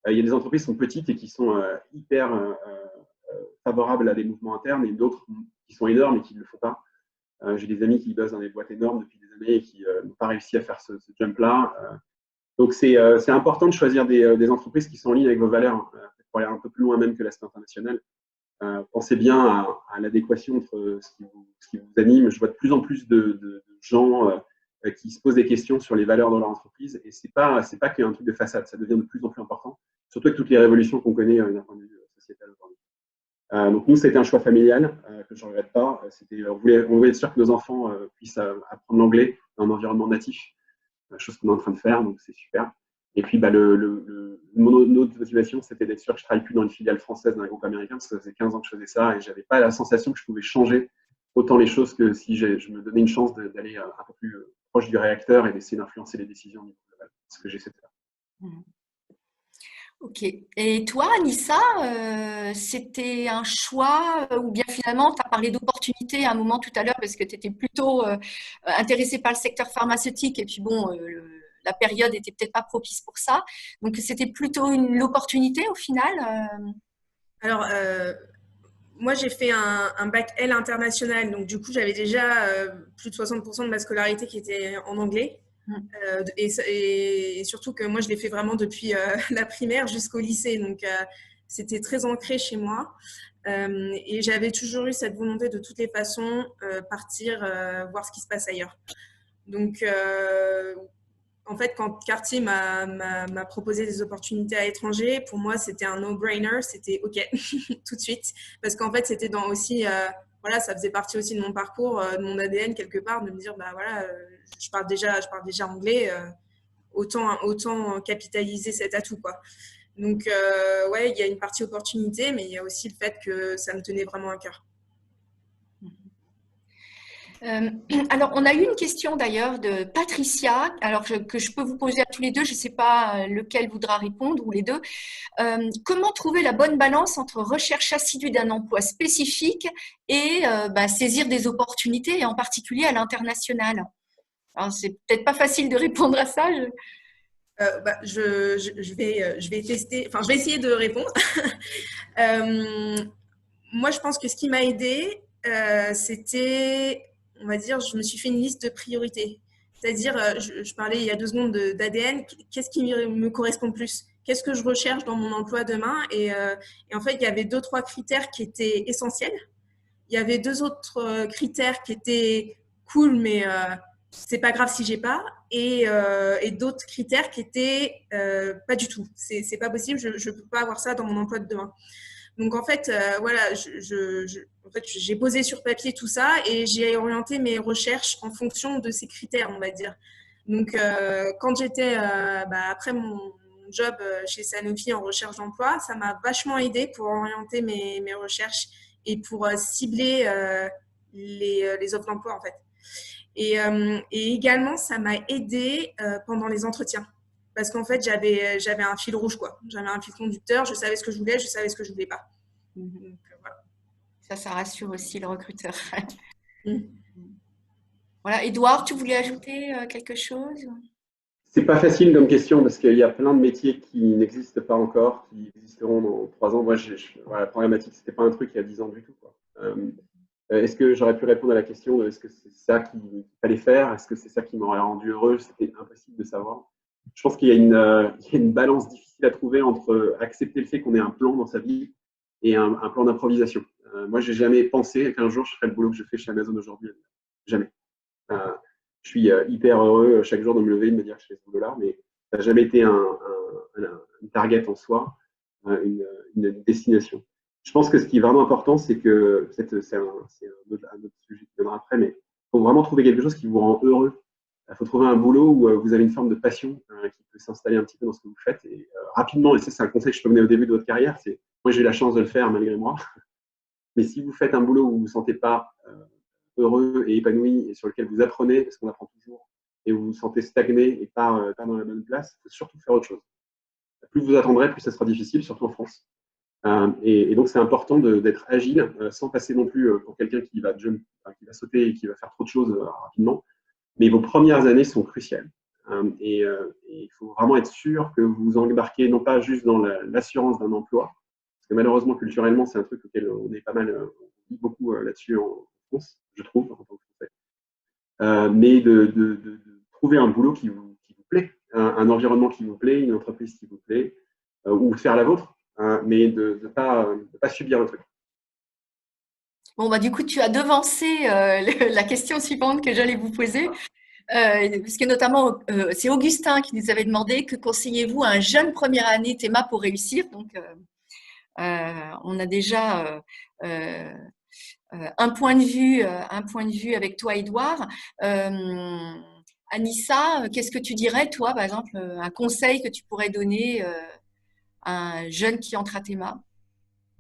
Il y a des entreprises qui sont petites et qui sont hyper favorables à des mouvements internes et d'autres qui sont énormes et qui ne le font pas. J'ai des amis qui bossent dans des boîtes énormes depuis des années et qui n'ont pas réussi à faire ce jump-là. Donc, c'est important de choisir des entreprises qui sont en ligne avec vos valeurs. Pour aller un peu plus loin même que l'aspect international. Pensez bien à l'adéquation entre ce qui vous anime. Je vois de plus en plus de gens qui se posent des questions sur les valeurs de leur entreprise et c'est pas qu'un truc de façade, ça devient de plus en plus important, surtout avec toutes les révolutions qu'on connaît d'un point de vue sociétal aujourd'hui. Donc nous, c'était un choix familial que je ne regrette pas. On voulait être sûr que nos enfants puissent apprendre l'anglais dans un environnement natif, chose qu'on est en train de faire, donc c'est super. Et puis, mon autre motivation, c'était d'être sûr que je ne travaille plus dans une filiale française d'un groupe américain, parce que ça faisait 15 ans que je faisais ça et je n'avais pas la sensation que je pouvais changer autant les choses que si je me donnais une chance d'aller un peu plus proche du réacteur et d'essayer d'influencer les décisions au niveau global. C'est ce que j'essaie de faire. Ok. Et toi, Anissa, c'était un choix ou bien finalement, tu as parlé d'opportunités à un moment tout à l'heure parce que tu étais plutôt intéressée par le secteur pharmaceutique et puis bon, la période était peut-être pas propice pour ça. Donc, c'était plutôt l'opportunité au final Alors, moi, j'ai fait un bac L international. Donc, du coup, j'avais déjà plus de 60% de ma scolarité qui était en anglais. Et surtout que moi, je l'ai fait vraiment depuis la primaire jusqu'au lycée. Donc, c'était très ancré chez moi. Et j'avais toujours eu cette volonté de toutes les façons partir voir ce qui se passe ailleurs. Donc, en fait, quand Cartier m'a proposé des opportunités à l'étranger, pour moi, c'était un no-brainer. C'était OK tout de suite. Parce qu'en fait, c'était dans aussi, voilà, ça faisait partie aussi de mon parcours, de mon ADN quelque part, de me dire, voilà, je parle déjà anglais, autant capitaliser cet atout, quoi. Donc, ouais, il y a une partie opportunité, mais il y a aussi le fait que ça me tenait vraiment à cœur. Alors, on a eu une question d'ailleurs de Patricia, que je peux vous poser à tous les deux, je ne sais pas lequel voudra répondre ou les deux. Comment trouver la bonne balance entre recherche assidue d'un emploi spécifique et saisir des opportunités, et en particulier à l'international? Alors, c'est peut-être pas facile de répondre à ça. Je vais tester, enfin, je vais essayer de répondre. Moi, je pense que ce qui m'a aidée, c'était, on va dire, je me suis fait une liste de priorités. C'est-à-dire, je parlais il y a 2 secondes d'ADN, qu'est-ce qui me correspond le plus? Qu'est-ce que je recherche dans mon emploi demain? Et en fait, il y avait 2-3 critères qui étaient essentiels. Il y avait 2 autres critères qui étaient cool, mais c'est pas grave si j'ai pas. Et d'autres critères qui étaient pas du tout. C'est pas possible, je peux pas avoir ça dans mon emploi de demain. Donc en fait, voilà, en fait, j'ai posé sur papier tout ça et j'ai orienté mes recherches en fonction de ces critères, on va dire. Donc, quand j'étais, après mon job chez Sanofi en recherche d'emploi, ça m'a vachement aidé pour orienter mes recherches et pour cibler les offres d'emploi, en fait. Et également, ça m'a aidé pendant les entretiens. Parce qu'en fait, j'avais un fil rouge, quoi. J'avais un fil conducteur, je savais ce que je voulais, je savais ce que je voulais pas. Donc, voilà. Ça rassure aussi le recruteur. Mm. Voilà. Édouard, tu voulais ajouter quelque chose? C'est pas facile comme question parce qu'il y a plein de métiers qui n'existent pas encore, qui existeront dans 3 ans. Moi, voilà, la problématique, c'était pas un truc il y a 10 ans du tout, quoi. Est-ce que j'aurais pu répondre à la question de est-ce que c'est ça qu'il fallait faire? Est-ce que c'est ça qui m'aurait rendu heureux? C'était impossible de savoir. Je pense qu'il y a une balance difficile à trouver entre accepter le fait qu'on ait un plan dans sa vie et un plan d'improvisation. Moi, j'ai jamais pensé qu'un jour je ferais le boulot que je fais chez Amazon aujourd'hui. Jamais. Je suis hyper heureux chaque jour de me lever et de me dire que je fais ce boulot-là, mais ça n'a jamais été une target en soi, une destination. Je pense que ce qui est vraiment important, c'est que, c'est un autre sujet qui viendra après, mais il faut vraiment trouver quelque chose qui vous rend heureux. Il faut trouver un boulot où vous avez une forme de passion qui peut s'installer un petit peu dans ce que vous faites. Et rapidement, et ça c'est un conseil que je peux donner au début de votre carrière, moi j'ai eu la chance de le faire malgré moi, mais si vous faites un boulot où vous ne vous sentez pas heureux et épanoui et sur lequel vous apprenez, parce qu'on apprend toujours, et vous vous sentez stagné et pas dans la bonne place, il faut surtout faire autre chose. Plus vous attendrez, plus ça sera difficile, surtout en France. Et donc, c'est important d'être agile, sans passer non plus pour quelqu'un qui va sauter et qui va faire trop de choses rapidement. Mais vos premières années sont cruciales. Et il faut vraiment être sûr que vous vous embarquez non pas juste dans l'assurance d'un emploi, parce que malheureusement, culturellement, c'est un truc auquel on est pas mal, on vit beaucoup là-dessus en France, je trouve, en tant que Français. Mais de trouver un boulot qui vous plaît, un environnement qui vous plaît, une entreprise qui vous plaît, ou faire la vôtre, mais de ne pas subir le truc. Bon, bah, du coup, tu as devancé la question suivante que j'allais vous poser. Puisque notamment, c'est Augustin qui nous avait demandé que conseillez-vous à un jeune première année Théma pour réussir. Donc, on a déjà un point de vue avec toi, Édouard. Anissa, qu'est-ce que tu dirais, toi, par exemple, un conseil que tu pourrais donner à un jeune qui entre à Théma?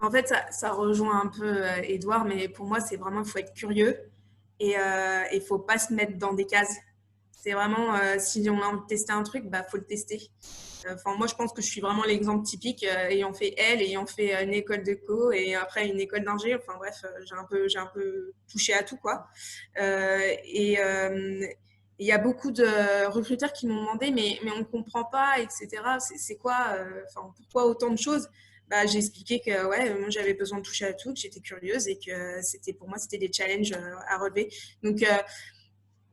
En fait, ça rejoint un peu Édouard, mais pour moi, c'est vraiment, il faut être curieux et il faut pas se mettre dans des cases. C'est vraiment, si on a envie de tester un truc, bah, faut le tester. Enfin, moi, je pense que je suis vraiment l'exemple typique, ayant fait ayant fait une école de co et après une école d'ingé. Enfin bref, j'ai un peu touché à tout, quoi. Il y a beaucoup de recruteurs qui m'ont demandé, mais on ne comprend pas, etc. C'est quoi, pourquoi autant de choses? Bah, j'ai expliqué que ouais, moi j'avais besoin de toucher à tout, que j'étais curieuse et que pour moi c'était des challenges à relever. Donc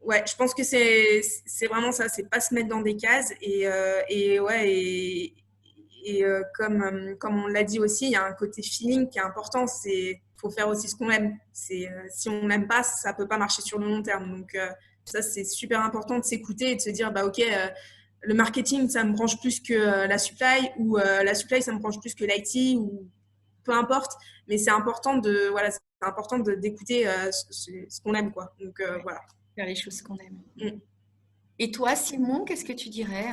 ouais, je pense que c'est vraiment ça, c'est pas se mettre dans des cases comme on l'a dit aussi, il y a un côté feeling qui est important. C'est faut faire aussi ce qu'on aime. Si on n'aime pas, ça peut pas marcher sur le long terme. Donc ça c'est super important de s'écouter et de se dire bah ok. Le marketing, ça me branche plus que la supply, ou la supply, ça me branche plus que l'IT, ou peu importe. Mais c'est important d'écouter ce qu'on aime, quoi. Donc voilà. Faire les choses qu'on aime. Mm. Et toi, Simon, qu'est-ce que tu dirais?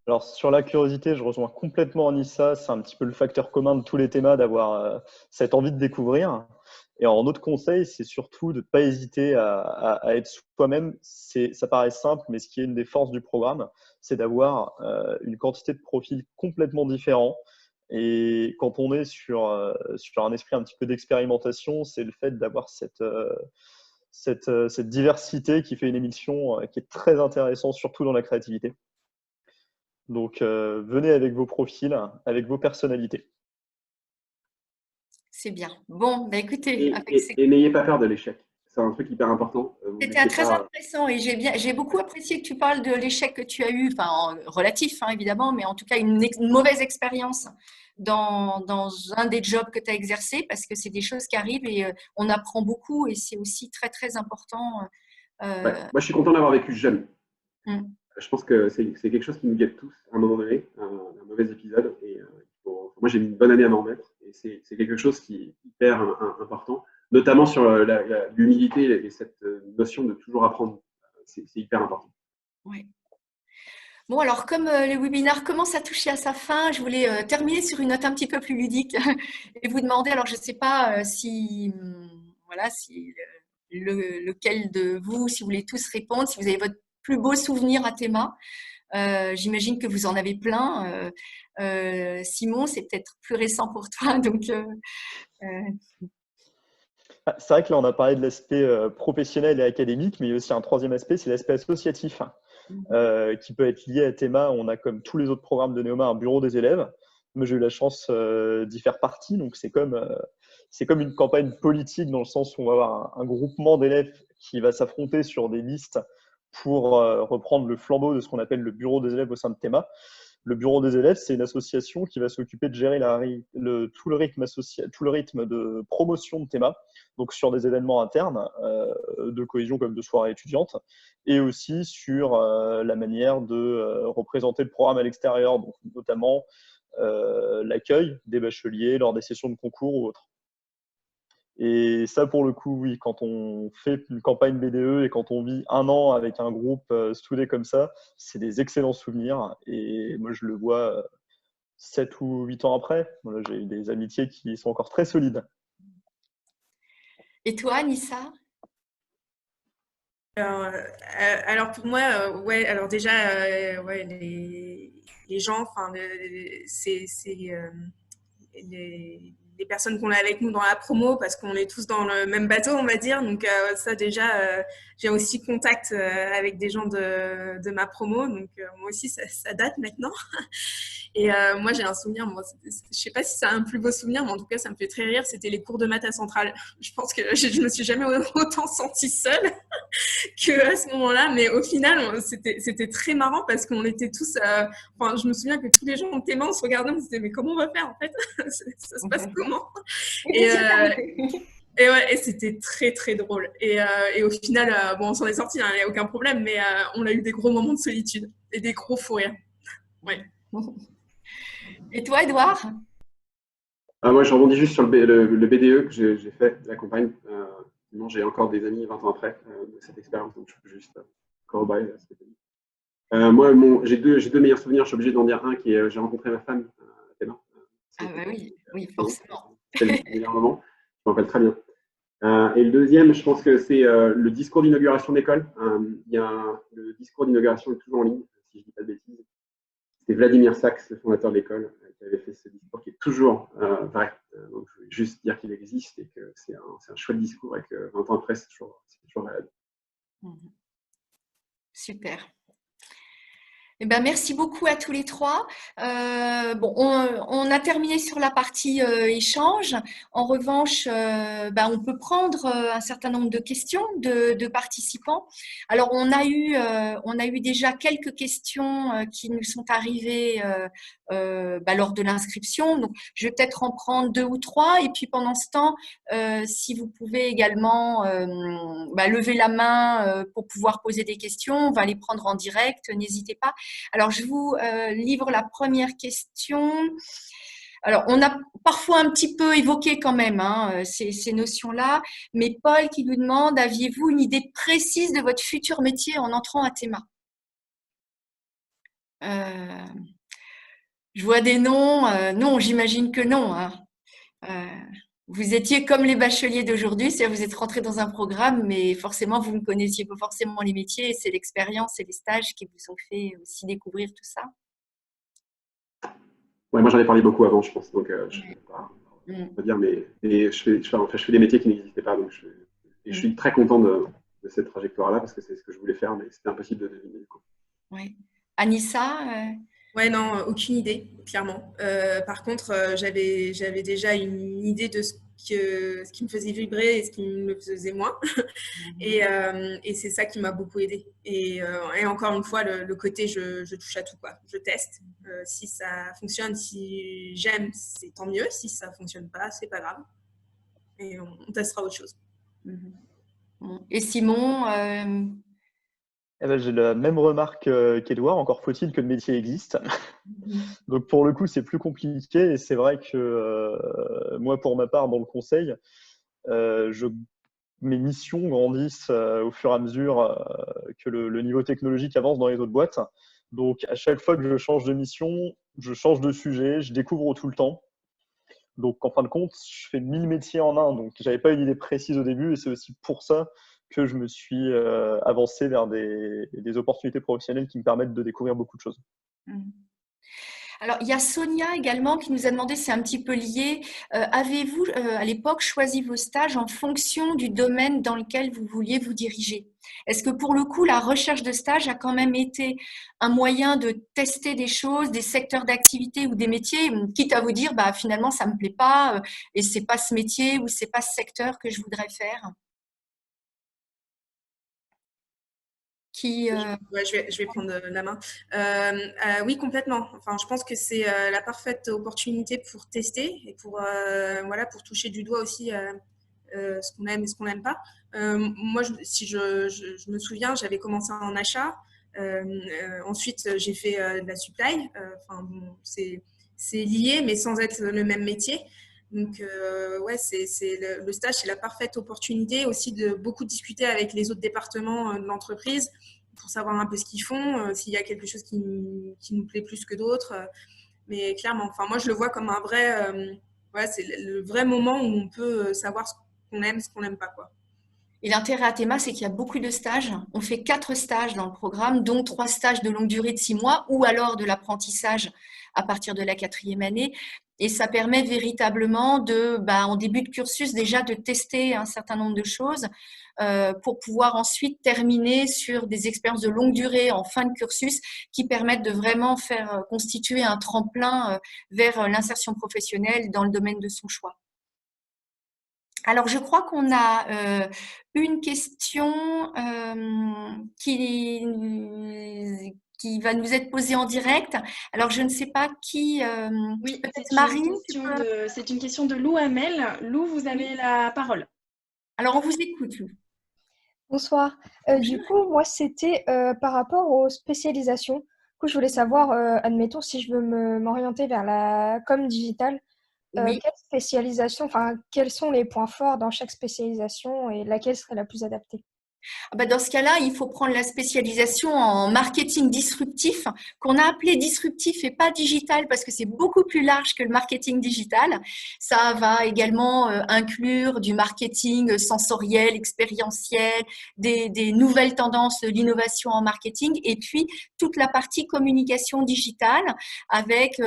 Alors, sur la curiosité, je rejoins complètement Anissa. C'est un petit peu le facteur commun de tous les thémas d'avoir cette envie de découvrir. Et en autre conseil, c'est surtout de ne pas hésiter à être soi-même. Ça paraît simple, mais ce qui est une des forces du programme, c'est d'avoir une quantité de profils complètement différents. Et quand on est sur un esprit un petit peu d'expérimentation, c'est le fait d'avoir cette diversité qui fait une émission qui est très intéressante, surtout dans la créativité. Donc, venez avec vos profils, avec vos personnalités. C'est bien. Bon, bah écoutez, et n'ayez pas peur de l'échec. C'est un truc hyper important. C'était très intéressant et j'ai beaucoup apprécié que tu parles de l'échec que tu as eu, enfin relatif évidemment, mais en tout cas une mauvaise expérience dans un des jobs que tu as exercé, parce que c'est des choses qui arrivent et on apprend beaucoup et c'est aussi très très important. Ouais. Moi, je suis content d'avoir vécu jeune. Je pense que c'est quelque chose qui nous guette tous à un moment donné, un mauvais épisode. Et moi, j'ai mis une bonne année à m'en remettre. Et c'est quelque chose qui est hyper important, notamment sur l'humilité et cette notion de toujours apprendre. C'est hyper important. Oui, Bon, alors comme le webinaire commence à toucher à sa fin, je voulais terminer sur une note un petit peu plus ludique et vous demander, alors je ne sais pas si, voilà, si lequel de vous, si vous voulez tous répondre, si vous avez votre plus beau souvenir à Théma. J'imagine que vous en avez plein. Simon, c'est peut-être plus récent pour toi, donc C'est vrai que là, on a parlé de l'aspect professionnel et académique, mais il y a aussi un troisième aspect, c'est l'aspect associatif, qui peut être lié à Théma. On a, comme tous les autres programmes de Neoma, un bureau des élèves. Moi, j'ai eu la chance d'y faire partie, donc c'est comme une campagne politique dans le sens où on va avoir un groupement d'élèves qui va s'affronter sur des listes pour reprendre le flambeau de ce qu'on appelle le bureau des élèves au sein de Théma. Le bureau des élèves, c'est une association qui va s'occuper de gérer tout le rythme de promotion de Théma, donc sur des événements internes de cohésion comme de soirées étudiantes, et aussi sur la manière de représenter le programme à l'extérieur, donc notamment l'accueil des bacheliers lors des sessions de concours ou autres. Et ça, pour le coup, oui, quand on fait une campagne BDE et quand on vit un an avec un groupe soudé comme ça, c'est des excellents souvenirs. Et moi, je le vois 7 ou 8 ans après. Voilà, j'ai eu des amitiés qui sont encore très solides. Et toi, Nissa? Alors pour moi, ouais, alors déjà, ouais, les gens, enfin, c'est les personnes qu'on a avec nous dans la promo, parce qu'on est tous dans le même bateau, on va dire. Donc ça déjà, j'ai aussi contact avec des gens de ma promo. Donc moi aussi, ça date maintenant. Et moi, j'ai un souvenir, moi, je sais pas si c'est un plus beau souvenir, mais en tout cas, ça me fait très rire. C'était les cours de maths à Centrale. Je pense que je me suis jamais autant sentie seule qu'à ce moment-là. Mais au final, c'était très marrant parce qu'on était tous. Enfin, je me souviens que tous les gens en Théma, on se regardait, on se disait, mais comment on va faire en fait? Ça se passe comment? Et ouais, et c'était très très drôle. Et au final, bon, on s'en est sorti, il n'y a aucun problème, mais on a eu des gros moments de solitude et des gros fous rires. Ouais. Et toi, Edouard? Moi, je rebondis juste sur le BDE que j'ai fait, la campagne. Sinon, j'ai encore des amis 20 ans après de cette expérience, donc je peux juste corroborer ce que tu as dit. Moi, j'ai deux meilleurs souvenirs. Je suis obligé d'en dire un qui est j'ai rencontré ma femme à Théma. Ah bah oui, forcément. C'est le meilleur moment. Je m'en rappelle très bien. Et le deuxième, je pense que c'est le discours d'inauguration d'école. Le discours d'inauguration est toujours en ligne, si je ne dis pas de bêtises. C'est Vladimir Sachs, le fondateur de l'école, qui avait fait ce discours qui est toujours vrai. Donc, je voulais juste dire qu'il existe et que c'est un chouette discours et que 20 ans après, c'est toujours valable. Super. Eh ben, merci beaucoup à tous les trois. Bon, on a terminé sur la partie échange. En revanche, on peut prendre un certain nombre de questions de participants. Alors, on a eu déjà quelques questions qui nous sont arrivées lors de l'inscription. Donc, je vais peut-être en prendre 2 ou 3. Et puis, pendant ce temps, si vous pouvez également lever la main pour pouvoir poser des questions, on va les prendre en direct. N'hésitez pas. Alors, je vous livre la première question. Alors, on a parfois un petit peu évoqué quand même ces notions-là, mais Paul qui nous demande, aviez-vous une idée précise de votre futur métier en entrant à Théma? Je vois des noms. Non, j'imagine que non. Vous étiez comme les bacheliers d'aujourd'hui, c'est-à-dire vous êtes rentrés dans un programme, mais forcément, vous ne connaissiez pas forcément les métiers. C'est l'expérience et les stages qui vous ont fait aussi découvrir tout ça. Ouais, moi, j'en ai parlé beaucoup avant, je pense. Donc, je ne vais pas dire, mais je fais des métiers qui n'existaient pas. Donc, je suis très content de cette trajectoire-là parce que c'est ce que je voulais faire, mais c'était impossible de deviner. Oui. Anissa Ouais, non, aucune idée, clairement. Par contre, j'avais déjà une idée de ce qui me faisait vibrer et ce qui me faisait moins. Et c'est ça qui m'a beaucoup aidée. Et encore une fois, le côté je touche à tout, quoi. Je teste. Si ça fonctionne, si j'aime, c'est tant mieux. Si ça fonctionne pas, c'est pas grave. Et on testera autre chose. Et Simon J'ai la même remarque qu'Edouard, encore faut-il que le métier existe. Donc pour le coup, c'est plus compliqué et c'est vrai que moi, pour ma part, dans le conseil, mes missions grandissent au fur et à mesure que le niveau technologique avance dans les autres boîtes. Donc, à chaque fois que je change de mission, je change de sujet, je découvre tout le temps. Donc, en fin de compte, je fais 1000 métiers en un. Donc, j'avais pas une idée précise au début et c'est aussi pour ça que je me suis avancé vers des opportunités professionnelles qui me permettent de découvrir beaucoup de choses. Alors, il y a Sonia également qui nous a demandé, c'est un petit peu lié, avez-vous à l'époque choisi vos stages en fonction du domaine dans lequel vous vouliez vous diriger? Est-ce que pour le coup, la recherche de stage a quand même été un moyen de tester des choses, des secteurs d'activité ou des métiers, quitte à vous dire, bah, finalement, ça ne me plaît pas et c'est pas ce métier ou c'est pas ce secteur que je voudrais faire? Qui, Ouais, je vais prendre la main. Oui, complètement. Enfin, je pense que c'est la parfaite opportunité pour tester et pour, voilà, pour toucher du doigt aussi ce qu'on aime et ce qu'on n'aime pas. Moi, si je me souviens, j'avais commencé en achat. Ensuite, j'ai fait de la supply. Enfin, bon, c'est lié, mais sans être le même métier. Donc, ouais, le stage, c'est la parfaite opportunité aussi de beaucoup discuter avec les autres départements de l'entreprise pour savoir un peu ce qu'ils font, s'il y a quelque chose qui nous plaît plus que d'autres. Mais clairement, enfin, moi, je le vois comme un vrai, ouais, c'est le vrai moment où on peut savoir ce qu'on aime, ce qu'on n'aime pas, quoi. Et l'intérêt à Théma, c'est qu'il y a beaucoup de stages. On fait 4 stages dans le programme, dont 3 stages de longue durée de 6 mois ou alors de l'apprentissage à partir de la 4e année. Et ça permet véritablement en début de cursus, déjà de tester un certain nombre de choses pour pouvoir ensuite terminer sur des expériences de longue durée en fin de cursus qui permettent de vraiment faire constituer un tremplin vers l'insertion professionnelle dans le domaine de son choix. Alors, je crois qu'on a une question qui va nous être posée en direct. Alors, je ne sais pas qui. Oui, peut-être Marine. c'est une question de Lou Hamel. Lou, vous avez la parole. Alors, on vous écoute, Lou. Bonsoir. Du coup, moi, c'était par rapport aux spécialisations. Du coup, je voulais savoir, admettons, si je veux m'orienter vers la com digitale, Oui. quelle spécialisation, enfin, quels sont les points forts dans chaque spécialisation et laquelle serait la plus adaptée? Dans ce cas-là, il faut prendre la spécialisation en marketing disruptif, qu'on a appelé disruptif et pas digital parce que c'est beaucoup plus large que le marketing digital. Ça va également inclure du marketing sensoriel, expérientiel, des nouvelles tendances de l'innovation en marketing et puis toute la partie communication digitale avec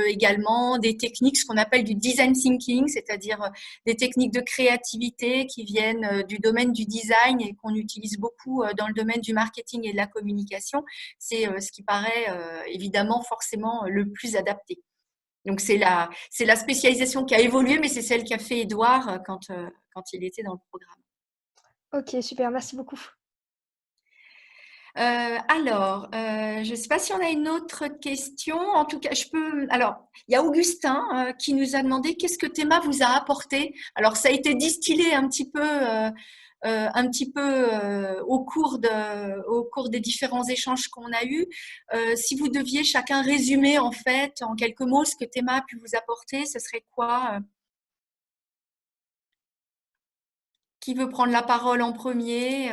également des techniques, ce qu'on appelle du design thinking, c'est-à-dire des techniques de créativité qui viennent du domaine du design et qu'on utilise beaucoup dans le domaine du marketing et de la communication. C'est ce qui paraît évidemment forcément le plus adapté. Donc, c'est la spécialisation qui a évolué, mais c'est celle qu'a fait Édouard quand il était dans le programme. Ok, super, merci beaucoup. Je ne sais pas si on a une autre question. En tout cas, Alors, il y a Augustin qui nous a demandé qu'est-ce que Théma vous a apporté. Alors, ça a été distillé un petit peu au cours des différents échanges qu'on a eus. Si vous deviez chacun résumer en fait en quelques mots ce que Théma a pu vous apporter, ce serait quoi? Qui veut prendre la parole en premier?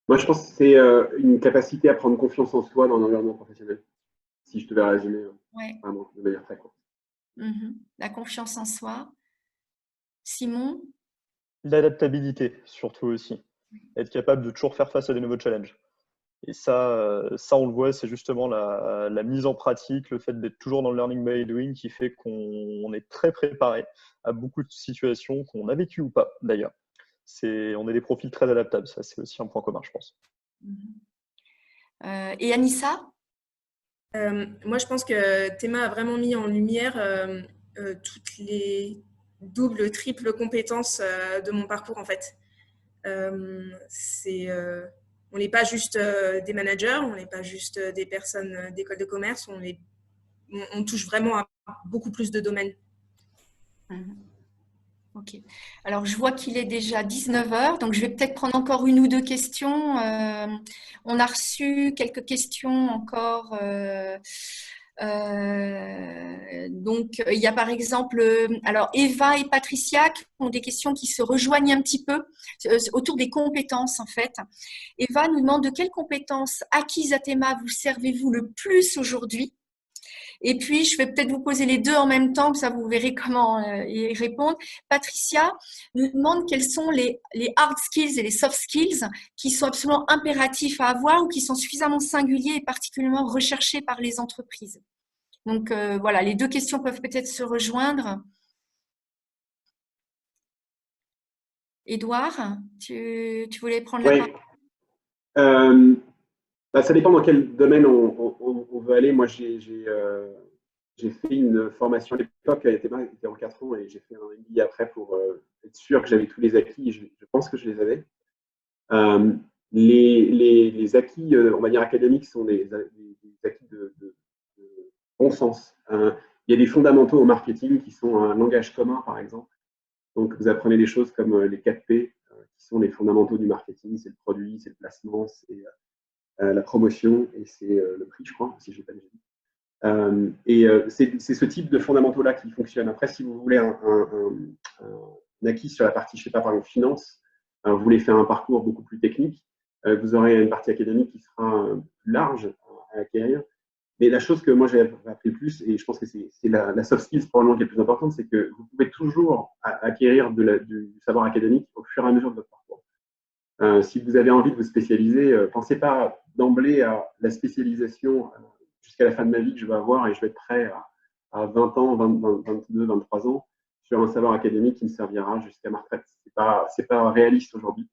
Moi, je pense que c'est une capacité à prendre confiance en soi dans l'environnement professionnel, si je devais résumer vraiment de manière très courte. La confiance en soi. Simon? L'adaptabilité, surtout aussi. Être capable de toujours faire face à des nouveaux challenges. Et ça on le voit, c'est justement la mise en pratique, le fait d'être toujours dans le learning by doing qui fait qu'on est très préparé à beaucoup de situations qu'on a vécues ou pas, d'ailleurs. On est des profils très adaptables, ça c'est aussi un point commun, je pense. Et Anissa? Moi, je pense que Théma a vraiment mis en lumière toutes les doubles, triples compétences de mon parcours, en fait. On n'est pas juste des managers, on n'est pas juste des personnes d'école de commerce, on touche vraiment à beaucoup plus de domaines. Ok. Alors, je vois qu'il est déjà 19h, donc je vais peut-être prendre encore une ou deux questions. On a reçu quelques questions encore Donc, il y a par exemple, alors Eva et Patricia qui ont des questions qui se rejoignent un petit peu autour des compétences en fait. Eva nous demande de quelles compétences acquises à Théma vous servez-vous le plus aujourd'hui? Et puis, je vais peut-être vous poser les deux en même temps, comme ça vous verrez comment y répondre. Patricia nous demande quels sont les hard skills et les soft skills qui sont absolument impératifs à avoir ou qui sont suffisamment singuliers et particulièrement recherchés par les entreprises. Donc, voilà, les deux questions peuvent peut-être se rejoindre. Édouard, tu voulais prendre la parole? Ça dépend dans quel domaine on veut aller. Moi, j'ai fait une formation à l'époque, elle était en 4 ans, et j'ai fait un MBA après pour être sûr que j'avais tous les acquis, et je pense que je les avais. Les acquis, on va dire, académiques sont des acquis de bon sens. Il y a des fondamentaux au marketing qui sont un langage commun, par exemple. Donc, vous apprenez des choses comme les 4P, qui sont les fondamentaux du marketing. C'est le produit, c'est le placement, c'est la promotion et c'est le prix, je crois, si je l'ai pas déjà dit. C'est ce type de fondamentaux-là qui fonctionne. Après, si vous voulez un acquis sur la partie, je sais pas, par exemple, finance, vous voulez faire un parcours beaucoup plus technique, vous aurez une partie académique qui sera plus large à acquérir. Mais la chose que moi j'ai appris le plus, et je pense que c'est la soft skills probablement qui est le plus importante, c'est que vous pouvez toujours acquérir du savoir académique au fur et à mesure de votre parcours. Si vous avez envie de vous spécialiser, pensez pas d'emblée à la spécialisation jusqu'à la fin de ma vie que je vais avoir et je vais être prêt à 20 ans, 22, 23 ans sur un savoir académique qui me servira jusqu'à ma retraite. C'est pas réaliste aujourd'hui.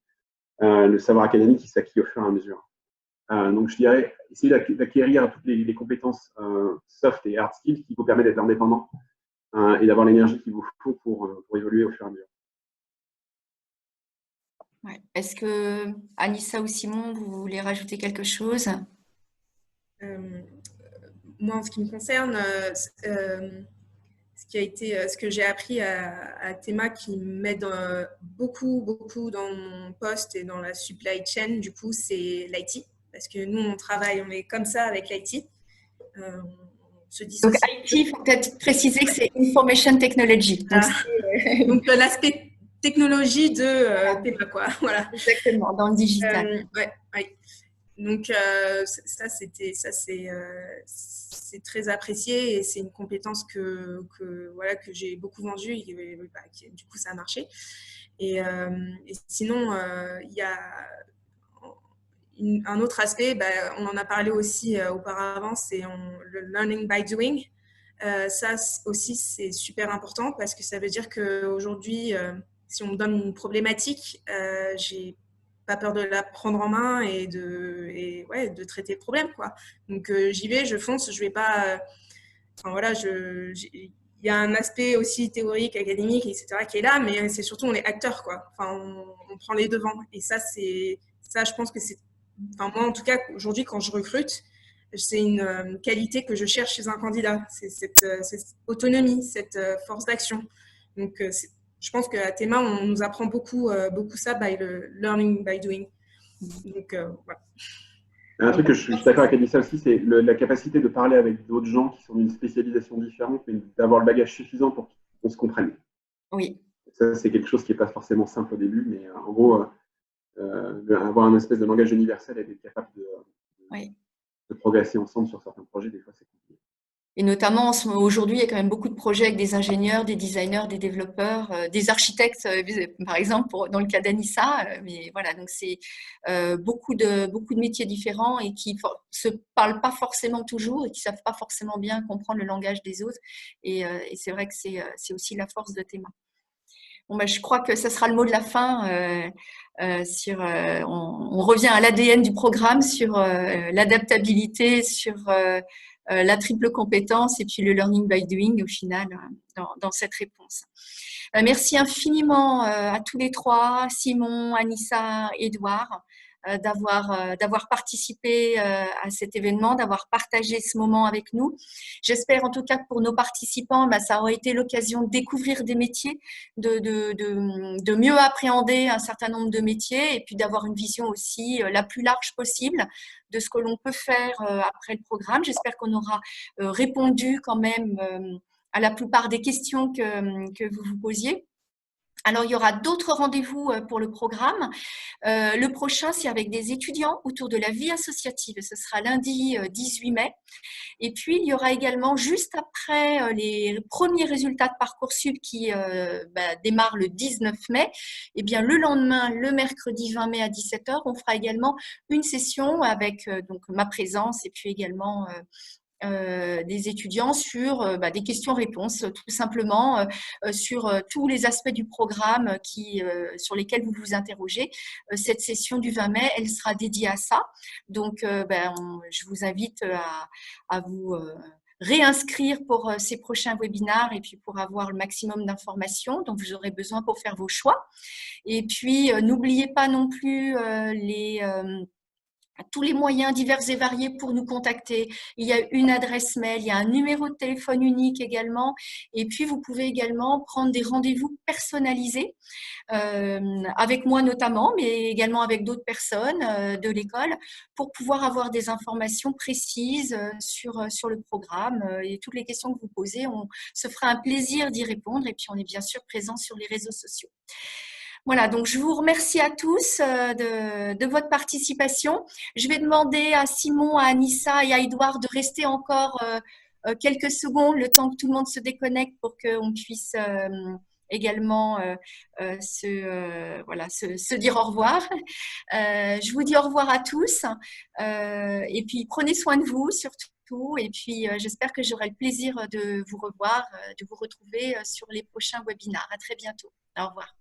Le savoir académique, il s'acquiert au fur et à mesure. Donc, je dirais, essayez d'acquérir toutes les compétences soft et hard skills qui vous permettent d'être indépendant et d'avoir l'énergie qu'il vous faut pour évoluer au fur et à mesure. Ouais. Est-ce que Anissa ou Simon, vous voulez rajouter quelque chose? Moi, en ce qui me concerne, ce que j'ai appris à Théma qui m'aide beaucoup dans mon poste et dans la supply chain, du coup, c'est l'IT. Parce que nous, on est comme ça avec l'IT. Donc, IT, il faut peut-être préciser que c'est Information Technology. Donc, l'aspect technologie de Théma, quoi. Voilà. Exactement, dans le digital. Ouais. Donc, c'est très apprécié et c'est une compétence que j'ai beaucoup vendue et du coup, ça a marché. Et sinon, il y a un autre aspect, on en a parlé aussi auparavant, c'est le learning by doing. Ça aussi, c'est super important parce que ça veut dire qu'aujourd'hui, si on me donne une problématique, j'ai pas peur de la prendre en main et de traiter le problème, quoi. Donc, j'y vais, je fonce, je vais pas... il y a un aspect aussi théorique, académique, etc. qui est là, mais c'est surtout, on est acteur, quoi. Enfin, on prend les devants. Et ça, je pense que c'est... Enfin, moi, en tout cas, aujourd'hui, quand je recrute, c'est une qualité que je cherche chez un candidat. C'est cette autonomie, cette force d'action. Donc, je pense qu'à Théma, on nous apprend beaucoup ça, le learning by doing. Donc, voilà. Un truc que je suis d'accord avec Anissa aussi, c'est la capacité de parler avec d'autres gens qui sont d'une spécialisation différente, mais d'avoir le bagage suffisant pour qu'on se comprenne. Oui. Ça, c'est quelque chose qui n'est pas forcément simple au début, mais en gros, avoir un espèce de langage universel et être capable de progresser ensemble sur certains projets, des fois, c'est compliqué. Et notamment, aujourd'hui, il y a quand même beaucoup de projets avec des ingénieurs, des designers, des développeurs, des architectes, par exemple, dans le cas d'Anissa. Mais voilà, donc c'est beaucoup de métiers différents et qui se parlent pas forcément toujours et qui savent pas forcément bien comprendre le langage des autres. Et c'est vrai que c'est aussi la force de Théma. Bon, je crois que ça sera le mot de la fin. On revient à l'ADN du programme sur l'adaptabilité, sur la triple compétence et puis le learning by doing au final dans cette réponse. Merci infiniment à tous les trois, Simon, Anissa, Édouard. d'avoir participé à cet événement, d'avoir partagé ce moment avec nous. J'espère en tout cas que pour nos participants, ça aura été l'occasion de découvrir des métiers, de mieux appréhender un certain nombre de métiers et puis d'avoir une vision aussi la plus large possible de ce que l'on peut faire après le programme. J'espère qu'on aura répondu quand même à la plupart des questions que vous vous posiez. Alors, il y aura d'autres rendez-vous pour le programme. Le prochain, c'est avec des étudiants autour de la vie associative. Ce sera lundi 18 mai. Et puis, il y aura également, juste après les premiers résultats de Parcoursup qui démarrent le 19 mai, et bien, le lendemain, le mercredi 20 mai à 17h, on fera également une session avec donc, ma présence et puis également des étudiants sur des questions-réponses, tout simplement sur tous les aspects du programme sur lesquels vous vous interrogez. Cette session du 20 mai, elle sera dédiée à ça. Donc, je vous invite à vous réinscrire pour ces prochains webinaires et puis pour avoir le maximum d'informations dont vous aurez besoin pour faire vos choix. Et puis, n'oubliez pas non plus tous les moyens divers et variés pour nous contacter. Il y a une adresse mail, il y a un numéro de téléphone unique également. Et puis, vous pouvez également prendre des rendez-vous personnalisés avec moi notamment, mais également avec d'autres personnes de l'école pour pouvoir avoir des informations précises sur le programme et toutes les questions que vous posez. On se fera un plaisir d'y répondre et puis on est bien sûr présent sur les réseaux sociaux. Voilà, donc je vous remercie à tous de votre participation. Je vais demander à Simon, à Anissa et à Edouard de rester encore quelques secondes, le temps que tout le monde se déconnecte pour qu'on puisse également se dire au revoir. Je vous dis au revoir à tous et puis prenez soin de vous surtout. Et puis, j'espère que j'aurai le plaisir de vous revoir, de vous retrouver sur les prochains webinaires. À très bientôt. Au revoir.